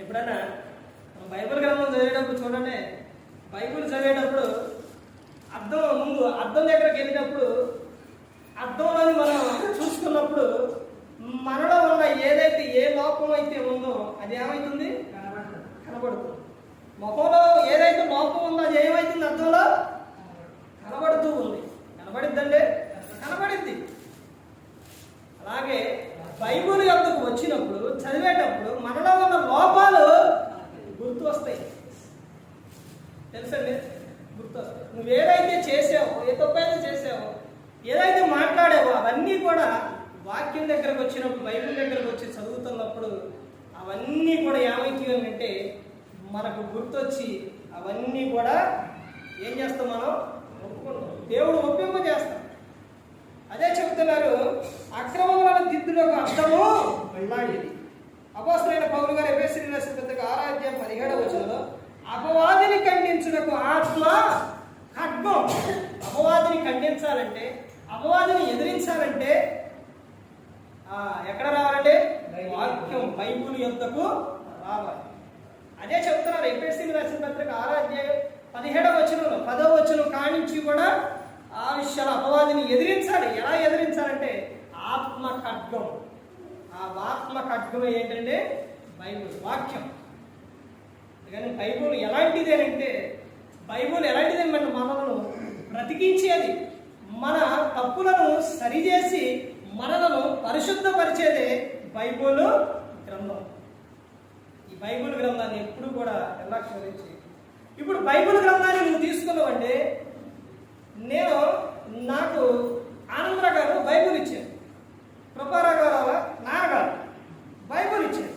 ఎప్పుడైనా బైబిల్ గ్రంథం చదివేటప్పుడు చూడండి, బైబిల్ చదివేటప్పుడు ముందు అది ఏమవుతుంది? కనబడుతుంది. ముఖంలో ఏదైతే లోపం ఉందో అది ఏమవుతుంది? అర్థంలో కనబడుతూ ఉంది. కనబడిద్దండి, కనబడిద్ది. అలాగే బైబిల్ యొద్దకు వచ్చినప్పుడు చదివేటప్పుడు మనలో ఉన్న లోపాలు గుర్తు వస్తాయి. తెలుసండి, గుర్తు వస్తాయి. నువ్వు ఏదైతే చేసావో, ఏ తప్పైతే చేసావో, ఏదైతే మాట్లాడావో అవన్నీ కూడా వాక్యం దగ్గరకు వచ్చినప్పుడు, బైబిల్ దగ్గరకు వచ్చి చదువుతున్నప్పుడు అవన్నీ కూడా ఏమైతుందంటే మనకు గుర్తొచ్చి అవన్నీ కూడా ఏం చేస్తాం? మనం ఒప్పుకుంటాం. దేవుడు ఒప్పింపజేస్తాం. అదే చెబుతున్నారు, అక్రమములను దిద్దులకు అర్థము వెళ్ళాడిది. అపోస్తలుడైన పౌలు గారు ఎఫెసీయులకు రాసిన పత్రిక 6:17 అపవాదిని ఖండించుటకు ఆత్మ ఖడ్గం. అపవాదిని ఖండించాలంటే, అపవాదిని ఎదిరించాలంటే ఎక్కడ రావాలంటే వాక్యం బైబిల్ యొద్దకు రావాలి. అదే చెప్తున్నారు ఎఫెసీయులకు రాసిన పత్రిక 6:17 10వ కానించి కూడా ఆ విషయాలు అపవాదిని ఎదిరించాలి. ఎలా ఎదిరించాలంటే ఆత్మ ఖడ్గం. ఆ ఆత్మ ఖడ్గం ఏంటంటే బైబిల్ వాక్యం. కానీ బైబిల్ ఎలాంటిదేనంటే, బైబిల్ ఎలాంటిదని మనలను బ్రతికించేది, మన తప్పులను సరిచేసి మనలను పరిశుద్ధపరిచేదే బైబిల్ గ్రంథం. ఈ బైబిల్ గ్రంథాన్ని ఎప్పుడు కూడా నిర్లక్ష్యం. ఇప్పుడు బైబిల్ గ్రంథాన్ని నువ్వు తీసుకున్నావంటే, నాకు ఆనందరావు గారు బైబిల్ ఇచ్చారు, కృపారావు గారు నాన్నగారు బైబిల్ ఇచ్చారు.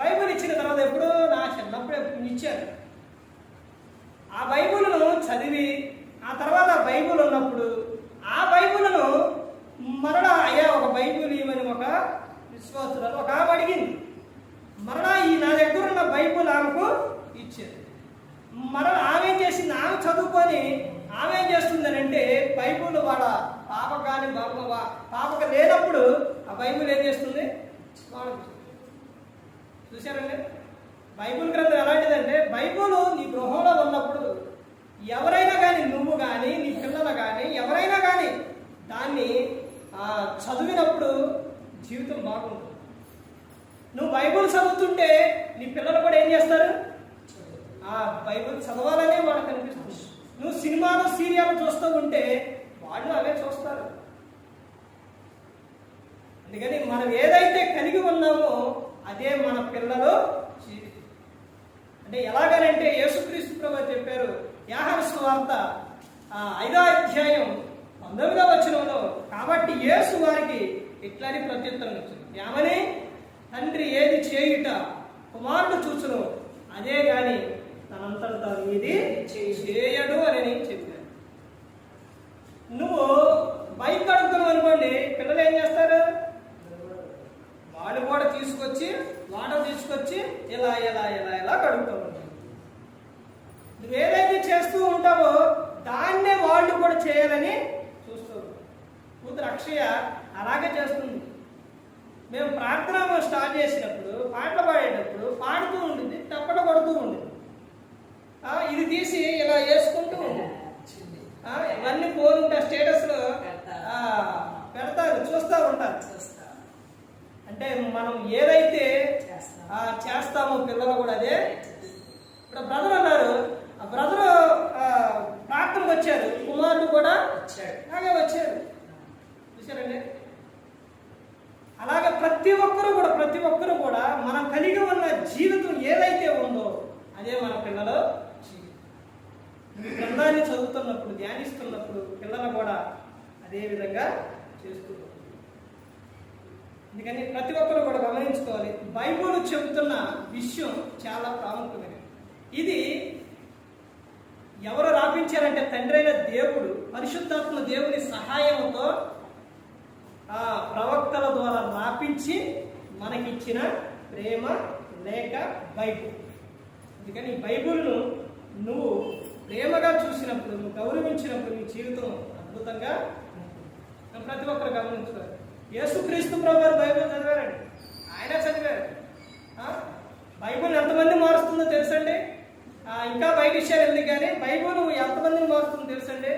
బైబిల్ ఇచ్చిన తర్వాత ఎప్పుడో నా చిన్నప్పుడే ఇచ్చారు. ఆ బైబిల్ను చదివి ఆ తర్వాత బైబిల్ ఉన్నప్పుడు ఆ బైబిల్ను మరలా అయ్యా ఒక బైబిల్ ఇవ్వని ఒక విశ్వాసురాలు ఒక ఆమె అడిగింది. మరలా ఈ నా దగ్గర ఉన్న బైబిల్ ఆమెకు ఇచ్చారు. మరలా ఆమె ఏం చేసింది? ఆమె చదువుకొని ఆమె ఏం చేస్తుందని అంటే బైబిల్ వాళ్ళ పాప కానీ పాపక లేనప్పుడు ఆ బైబిల్ ఏం చేస్తుంది? చూశారండి, బైబిల్ గ్రంథం ఎలాంటిదంటే, బైబిల్ నీ గృహంలో ఉన్నప్పుడు ఎవరైనా కానీ, నువ్వు కానీ నీ పిల్లలు కానీ ఎవరైనా కానీ దాన్ని చదివినప్పుడు జీవితం బాగుంటుంది. నువ్వు బైబిల్ చదువుతుంటే నీ పిల్లలు కూడా ఏం చేస్తారు? ఆ బైబిల్ చదవాలనే వాళ్ళకి అనిపిస్తుంది. నువ్వు సినిమాలు సీరియల్ చూస్తూ ఉంటే వాళ్ళు అవే చూస్తారు. అందుకని మనం ఏదైతే కలిగి ఉన్నామో అదే మన పిల్లలు జీవితం. అంటే ఎలాగనంటే యేసుక్రీస్తు ప్రభువు చెప్పారు యోహాను సువార్త 5:19 కాబట్టి యేసు వారికి ఇట్లాని ప్రత్యుత్తరం ఇచ్చింది. ఏమని? తండ్రి ఏది చేయుట కుమారుడు చూచును, అదే గాని తనంతట తాను ఇది చేయడు అని చెప్పారు. నువ్వు బైక్ కడుగుతున్నావు అనుకోండి, పిల్లలు ఏం చేస్తారు? వాళ్ళు కూడా తీసుకొచ్చి వాటర్ తీసుకొచ్చి ఇలా ఇలా ఇలా ఇలా కడుగుతూ ఉంటారు. నువ్వు ఏదైతే చేస్తూ ఉంటావో దాన్నే వాళ్ళు కూడా చేయాలని చూస్తూ ఉంటారు. కూతురు అక్షయ అలాగే చేస్తుంది. మేము ప్రార్థన స్టార్ట్ చేసినప్పుడు పాటలు పాడేటప్పుడు పాడుతూ ఉంటుంది, తప్పట కొడుతూ ఉంటుంది. ఇది తీసి ఇలా వేసుకుంటూ ఉంటుంది. ఇవన్నీ పోనుంటా స్టేటస్లో పెడతారు, చూస్తూ ఉంటారు. అంటే మనం ఏదైతే చేస్తామో పిల్లలు కూడా అదే. ఇప్పుడు బ్రదర్ అన్నారు, ఆ బ్రదరు ప్రార్థనకు వచ్చారు, కుమారుడు కూడా అలాగే వచ్చారు. చూసారండి, అలాగే ప్రతి ఒక్కరు కూడా మనం కలిగి ఉన్న జీవితం ఏదైతే ఉందో అదే మన పిల్లలు గ్రంథాన్ని చదువుతున్నప్పుడు ధ్యానిస్తున్నప్పుడు పిల్లలు కూడా అదే విధంగా చేస్తున్నారు. అందుకని ప్రతి ఒక్కరు కూడా గమనించుకోవాలి, బైబిల్ చెబుతున్న విషయం చాలా ప్రాముఖ్యమైనది. ఇది ఎవరు రాపించారంటే తండ్రి అయిన దేవుడు పరిశుద్ధాత్మ దేవుని సహాయంతో ప్రవక్తల ద్వారా రాపించి మనకిచ్చిన ప్రేమ లేక బైబిల్. అందుకని ఈ బైబిల్ను నువ్వు ప్రేమగా చూసినప్పుడు, నువ్వు గౌరవించినప్పుడు నీ జీవితం అద్భుతంగా ప్రతి ఒక్కరు గమనించుకోవాలి. యేసుక్రీస్తు ప్రభువు బైబిల్ చదివారండి, ఆయన చదివారు. బైబిల్ ఎంతమంది మారుస్తుందో తెలుసండి. ఇంకా బయట విషయాలు ఎందుకు కానీ బైబిల్ ఎంతమందిని మారుతుందో తెలుసండి.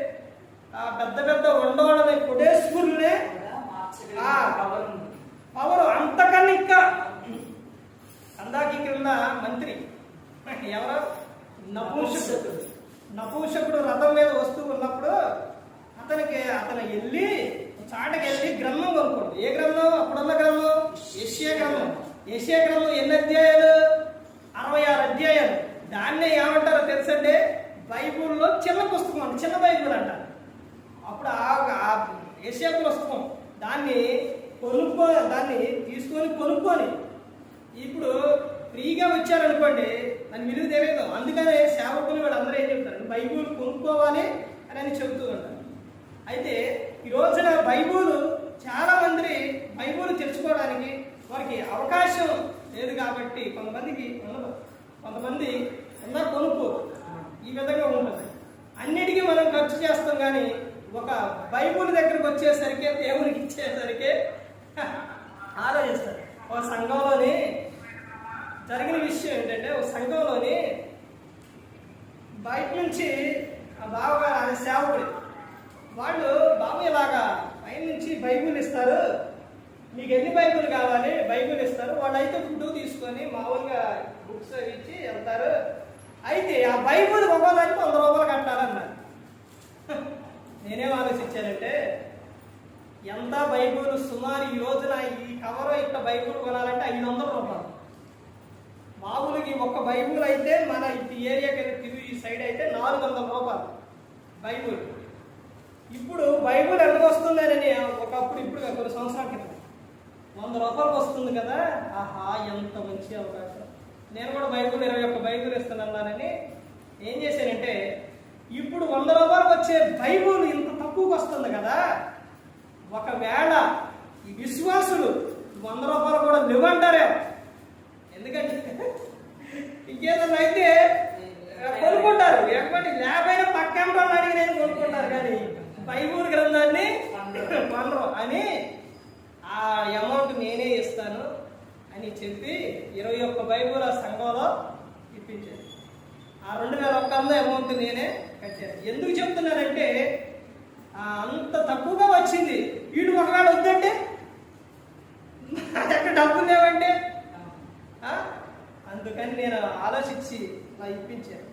పెద్ద పెద్ద ఉండవాళ్ళని కొడేశ్వరులే పవర్ అంతకన్నా కందాకి క్రింద మంత్రి ఎవరు? నపూంసకుడు. నపూంసకుడు రథం మీద వస్తూ ఉన్నప్పుడు అతను వెళ్ళి చాటకి వెళ్ళి గ్రంథం కొనుక్కోడు. ఏ గ్రంథం? అప్పుడున్న గ్రంథం యెషయా గ్రంథం. యెషయా గ్రంథం ఎన్ని అధ్యాయాలు? 66 అధ్యాయాలు. దాన్నే ఏమంటారో తెలుసండి? బైబుల్లో చిన్న పుస్తకం అంట, చిన్న బైబుల్ అంట. అప్పుడు ఆ యెషయా పుస్తకం దాన్ని కొనుక్కొని ఇప్పుడు ఫ్రీగా వచ్చారనుకోండి, దాని విలువ తెలియదు. అందుకనే సేవకులు వీళ్ళందరూ ఏం చెప్తారు? బైబుల్ కొనుక్కోవాలి అని చెబుతూ ఉంటారు. అయితే ఈ రోజున బైబుల్ చాలా మంది బైబుల్ తెలుసుకోవడానికి వారికి అవకాశం లేదు కాబట్టి కొంతమందికి ఉండదు, కొంతమంది ఉన్నా కొనుక్కో. ఈ విధంగా ఉంటుంది. అన్నిటికీ మనం ఖర్చు చేస్తాం, కానీ ఒక బైబుల్ దగ్గరకు వచ్చేసరికి, దేవునికి ఇచ్చేసరికి ఆలోచిస్తారు. ఒక సంఘంలోని జరిగిన విషయం ఏంటంటే, ఒక సంఘంలోని బయట నుంచి బావగారు ఆయన సేవకుడు వాళ్ళు, బాబు ఇలాగా పైన నుంచి బైబుల్ ఇస్తారు, మీకు ఎన్ని బైబుల్ కావాలి? బైబుల్ ఇస్తారు. వాళ్ళు అయితే ఫుడ్ తీసుకొని మామూలుగా బుక్స్ ఇచ్చి వెళ్తారు. అయితే ఆ బైబుల్ ఒక్కోదానికి 100 రూపాయలు కట్టాలన్నారు. నేనేం ఆలోచించానంటే, ఎంత బైబుల్ సుమారు ఈ రోజున ఈ కవర్ ఇట్లా బైబుల్ కొనాలంటే 500 రూపాయలు. మామూలుగా ఒక్క బైబుల్ అయితే మన ఈ ఏరియాకి తిరిగి ఈ సైడ్ అయితే 400 రూపాయలు బైబుల్. ఇప్పుడు బైబుల్ ఎంత వస్తుందని ఒకప్పుడు, ఇప్పుడు కొన్ని సంవత్సరాల క్రితం 100 రూపాయలకు వస్తుంది కదా. ఆహా, ఎంత మంచి అవకాశం. నేను కూడా బైబుల్ 21 బైబుల్ ఇస్తున్నానని ఏం చేశానంటే, ఇప్పుడు 100 రూపాయలకు వచ్చే బైబుల్ ఇంత తక్కువకి వస్తుంది కదా, ఒకవేళ ఈ విశ్వాసులు 100 రూపాయలు కూడా లేవంటారే. ఎందుకంటే ఇంకేదన్నా అయితే కొనుక్కుంటారు, ఎటువంటి లేకపోయినా పక్కన వాళ్ళు అడిగి నేను కొనుక్కుంటారు, కానీ బైబుల్ గ్రంథాన్ని కొనరు అని ఆ అమౌంట్ నేనే ఇస్తాను అని చెప్పి 21 బైబుల్ ఆ సంఘంలో ఇప్పించాను. ఆ 2001 అమౌంట్ నేనే కట్టాను. ఎందుకు చెప్తున్నానంటే, అంత తక్కువగా వచ్చింది. వీడు ఒకవేళ వద్దంటే ఎక్కడ డబ్బులు లేవంటే, అందుకని నేను ఆలోచించి అలా ఇప్పించాను.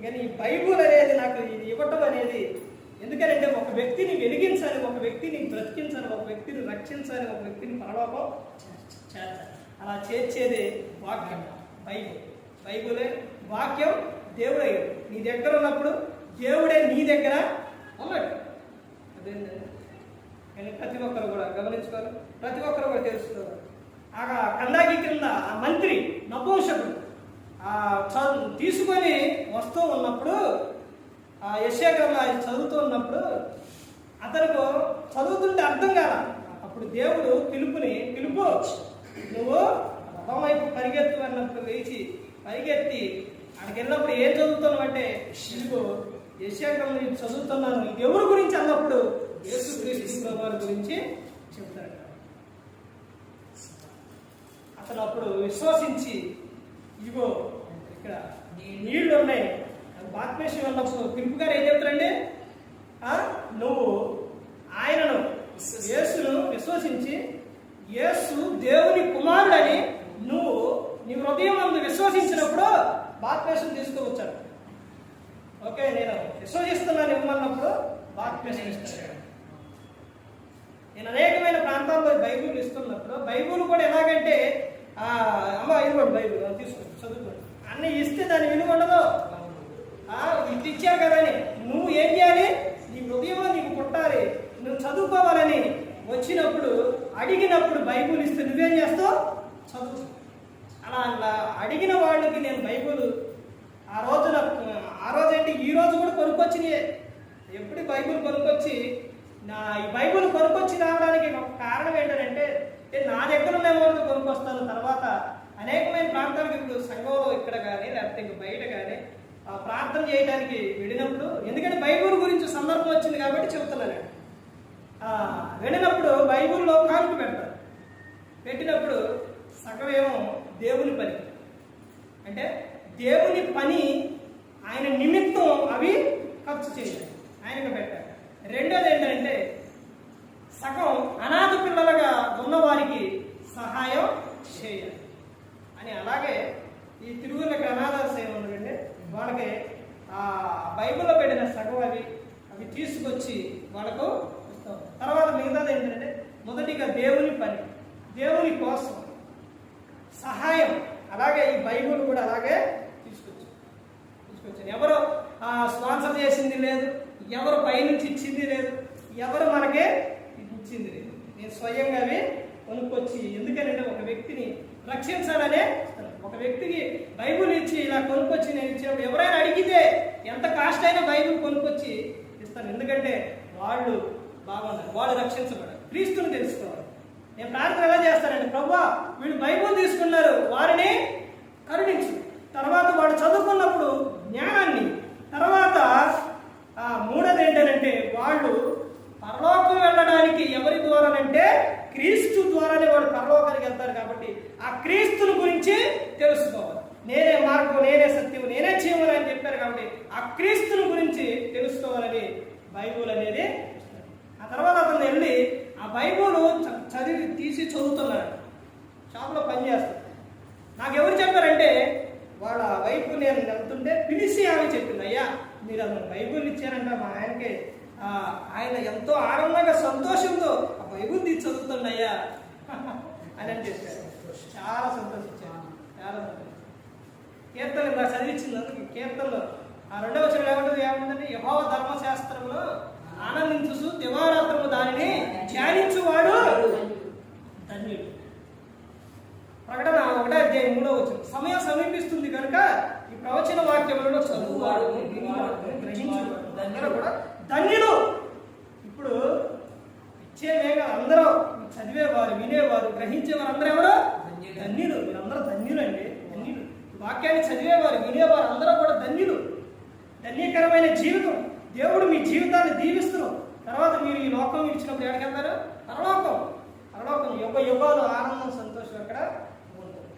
కానీ ఈ బైబుల్ అనేది నాకు ఇది ఇవ్వటం అనేది, ఎందుకంటే ఒక వ్యక్తిని వెలిగించాలి, ఒక వ్యక్తిని బ్రతికించాలి, ఒక వ్యక్తిని రక్షించాలి, ఒక వ్యక్తిని పరలోకం చేర్చాలి. అలా చేర్చేది వాక్యం. బైబులే వాక్యం. దేవుడే నీ దగ్గర ఉన్నప్పుడు దేవుడే నీ దగ్గర ఉన్నాడు. అదేంటండి, కానీ ప్రతి ఒక్కరు కూడా గమనించుకోవాలి, ప్రతి ఒక్కరు కూడా తెలుసుకోవాలి. ఆ కందాకి క్రింద ఆ మంత్రి నపూంసకుడు తీసుకొని వస్తూ ఉన్నప్పుడు, ఆ యెషయా గ్రంథం చదువుతూ ఉన్నప్పుడు అతనికి చదువుతుంటే అర్థం కాల. అప్పుడు దేవుడు పిలుపు నువ్వు రథం వైపు పరిగెత్తు అన్నప్పుడు లేచి పరిగెత్తి అక్కడికి వెళ్ళినప్పుడు ఏం చదువుతున్నావు అంటే, ఇదిగో యెషయా గ్రంథం చదువుతున్నాను. ఇది ఎవరి గురించి అన్నప్పుడు యేసుక్రీస్తు వారి గురించి చెప్తాడు. అతను అప్పుడు విశ్వసించి, ఇదిగో ఇక్కడ నీళ్లు ఉన్నాయి, బాత్మేశ్వరం ఉన్నప్పుడు పిలుపు గారు ఏం చెప్తారండి, నువ్వు ఆయనను యేసును విశ్వసించి యేసు దేవుని కుమారుడని నువ్వు నీ హృదయం నందు విశ్వసించినప్పుడు బాప్తిస్మం తీసుకోవచ్చాడు. ఓకే, నేను విశ్వసిస్తున్నాను ఇవ్వమన్నప్పుడు బాప్తిస్మం ఇస్తాడు. నేను అనేకమైన ప్రాంతాల్లో బైబుల్ ఇస్తున్నప్పుడు బైబుల్ కూడా ఎలాగంటే, అమ్మ ఇదిగోండి బైబుల్ తీసుకోండి చదువుకోండి అన్నీ ఇస్తే దాని విలువ ఉండదు. ఇది ఇచ్చావు కదా అని నువ్వు ఏం చేయాలి, నీ హృదయంలో నీకు పుట్టాలి, నువ్వు చదువుకోవాలని వచ్చినప్పుడు అడిగినప్పుడు బైబుల్ ఇస్తే నువ్వేం చేస్తావు, చదువు. అలా అడిగిన వాళ్ళకి నేను బైబుల్ ఆ రోజంటే ఈ రోజు కూడా కొనుక్కొచ్చినాయే. ఎప్పుడు బైబుల్ కొనుక్కొచ్చి ఈ బైబుల్ కొనుక్కొచ్చి రావడానికి ఒక కారణం ఏంటంటే, నా దగ్గర ఉన్న అమౌంట్ కొనుక్కొస్తాను. తర్వాత అనేకమైన ప్రాంతాలకు ఇప్పుడు సంఘంలో ఇక్కడ కానీ లేకపోతే ఇంక బయట కానీ ప్రార్థన చేయడానికి వెళ్ళినప్పుడు, ఎందుకంటే బైబుల్ గురించి సందర్భం వచ్చింది కాబట్టి చెబుతున్నాను. వెళ్ళినప్పుడు బైబుల్లో కానుక పెడతారు. పెట్టినప్పుడు సగం ఏమో దేవుని పని, అంటే దేవుని పని ఆయన నిమిత్తం అవి ఖర్చు చేయాలి, ఆయనకు పెట్టాలి. రెండోది ఏంటంటే, సగం అనాథ పిల్లలుగా ఉన్నవారికి సహాయం చేయాలి. అని. అలాగే ఈ తిరుగుల అనాథాశ్రయం ఉందండి, వాళ్ళకి ఆ బైబిల్లో పెట్టిన సగం అవి తీసుకొచ్చి వాళ్ళకు ఇస్తాం. తర్వాత మిగతాది ఏంటంటే మొదటిగా దేవుని పని, దేవుని కోసం సహాయం. అలాగే ఈ బైబిల్ కూడా అలాగే తీసుకొచ్చాను. ఎవరు స్పాన్సర్ చేసింది లేదు, ఎవరు పైనుంచి ఇచ్చింది లేదు, ఎవరు మనకే ఇచ్చింది లేదు. నేను స్వయంగా అవి కొనుక్కొచ్చి, ఎందుకంటే ఒక వ్యక్తిని రక్షించాలనే ఒక వ్యక్తికి బైబిల్ ఇచ్చి ఇలా కొనుక్కొచ్చి నేను ఇచ్చినప్పుడు ఎవరైనా అడిగితే ఎంత కాస్ట్ అయినా బైబిల్ కొనుక్కొచ్చి ఇస్తాను. ఎందుకంటే వాళ్ళు బాగున్నారు, వాళ్ళు రక్షించబడాలి, క్రీస్తుని తెలుసుకోవాలి. నేను ప్రార్థన ఎలా చేస్తానంటే, ప్రభువా వీళ్ళు బైబిల్ తీసుకున్నారు, వారిని కరుణించు. తర్వాత వాడు చదువుకున్నప్పుడు జ్ఞానాన్ని, తర్వాత మూడోది ఏంటంటే వాళ్ళు పరలోకం వెళ్ళడానికి ఎవరి ద్వారానంటే క్రీస్తు ద్వారానే వాడు పరలోకానికి వెళ్తారు. కాబట్టి ఆ క్రీస్తుని గురించి తెలుసుకోవాలి. నేనే మార్గం, నేనే సత్యం, నేనే జీవనం అని చెప్పారు. కాబట్టి ఆ క్రీస్తుని గురించి తెలుసుకోవాలని బైబుల్ అనేది. ఆ తర్వాత అతను వెళ్ళి ఆ బైబుల్ చదివి తీసి చదువుతున్నాడు, షాప్లో పనిచేస్తాడు. నాకు ఎవరు చెప్పారంటే వాళ్ళ వైపు నేను వెళ్తుంటే పిలిచి ఆమె చెప్పింది, అయ్యా మీరు అతను బైబుల్ ఇచ్చారంట మా ఆయనకి, ఆయన ఎంతో ఆనందంగా సంతోషంతో ఆ బైబుల్ తీసి చదువుతుంది అయ్యా అని చెప్పారు. చాలా సంతోషించాను, చాలా సంతోషం. కీర్తన నాకు చదివించింది, కీర్తనలో ఆ 2వ వచనం ఏమంటుందంటే, యెహోవా ధర్మశాస్త్రంలో ఆనందించు, దివారాత్రము దానిని ధ్యానించువాడు ధన్యుడు. ప్రకటన 1:3 సమయం సమీపిస్తుంది కనుక ఈ ప్రవచన వాక్యములను చదువువాడు, గ్రహించువాడు కూడా ధన్యులు. ఇప్పుడు ఇచ్చేవేగా అందరూ చదివేవారు, వినేవారు, గ్రహించేవారు అందరూ ఎవరు? ధన్యులు. మీరందరూ ధన్యులండి, ధన్యులు. వాక్యాన్ని చదివేవారు, వినేవారు అందరూ కూడా ధన్యులు. ధన్యకరమైన జీవితం. దేవుడు మీ జీవితాన్ని దీవిస్తున్నాం. తర్వాత మీరు ఈ లోకం ఇచ్చినప్పుడు ఎక్కడికి వెళ్తారు? పరలోకం. పరలోకం యుగ యుగాలు ఆనందం, సంతోషం అక్కడ ఉంటుంది.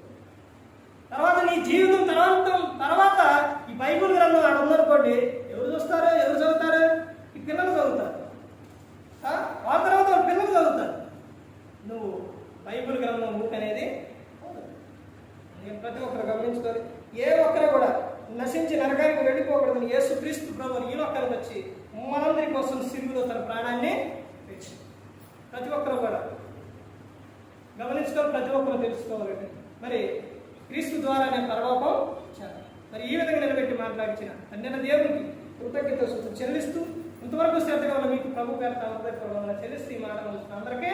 తర్వాత నీ జీవితం తర్వాత ఈ బైబిల్ గ్రంథం అక్కడ ఉందనుకోండి, ఎవరు చూస్తారు? ఎవరు చదువుతారు? ఈ పిల్లలు చదువుతారు. వాళ్ళ తర్వాత వాళ్ళ పిల్లలు చదువుతారు. నువ్వు బైబిల్ గ్రంథం బుక్ అనేది ప్రతి ఒక్కరు గమనించుకోవాలి. ఏ ఒక్కరు కూడా నశించి నరకానికి వెళ్ళిపోకూడదని యేసుక్రీస్తు ప్రభువు ఈ లోకానికి వచ్చి మనందరి కోసం సిలువలో తన ప్రాణాన్ని తెచ్చి, ప్రతి ఒక్కరు కూడా గమనించుకోవాలి, ప్రతి ఒక్కరు తెలుసుకోవాలండి. మరి క్రీస్తు ద్వారానే పరలోకం ఇచ్చారు. మరి ఈ విధంగా నిలబెట్టి మాట్లాడించిన తండ్రి దేవునికి కృతజ్ఞతలు చెల్లిస్తూ, ఇంతవరకు శ్రద్ధగా ఉన్న మీకు ప్రభు పేరు చెల్లిస్తూ ఈ మాట అందరికీ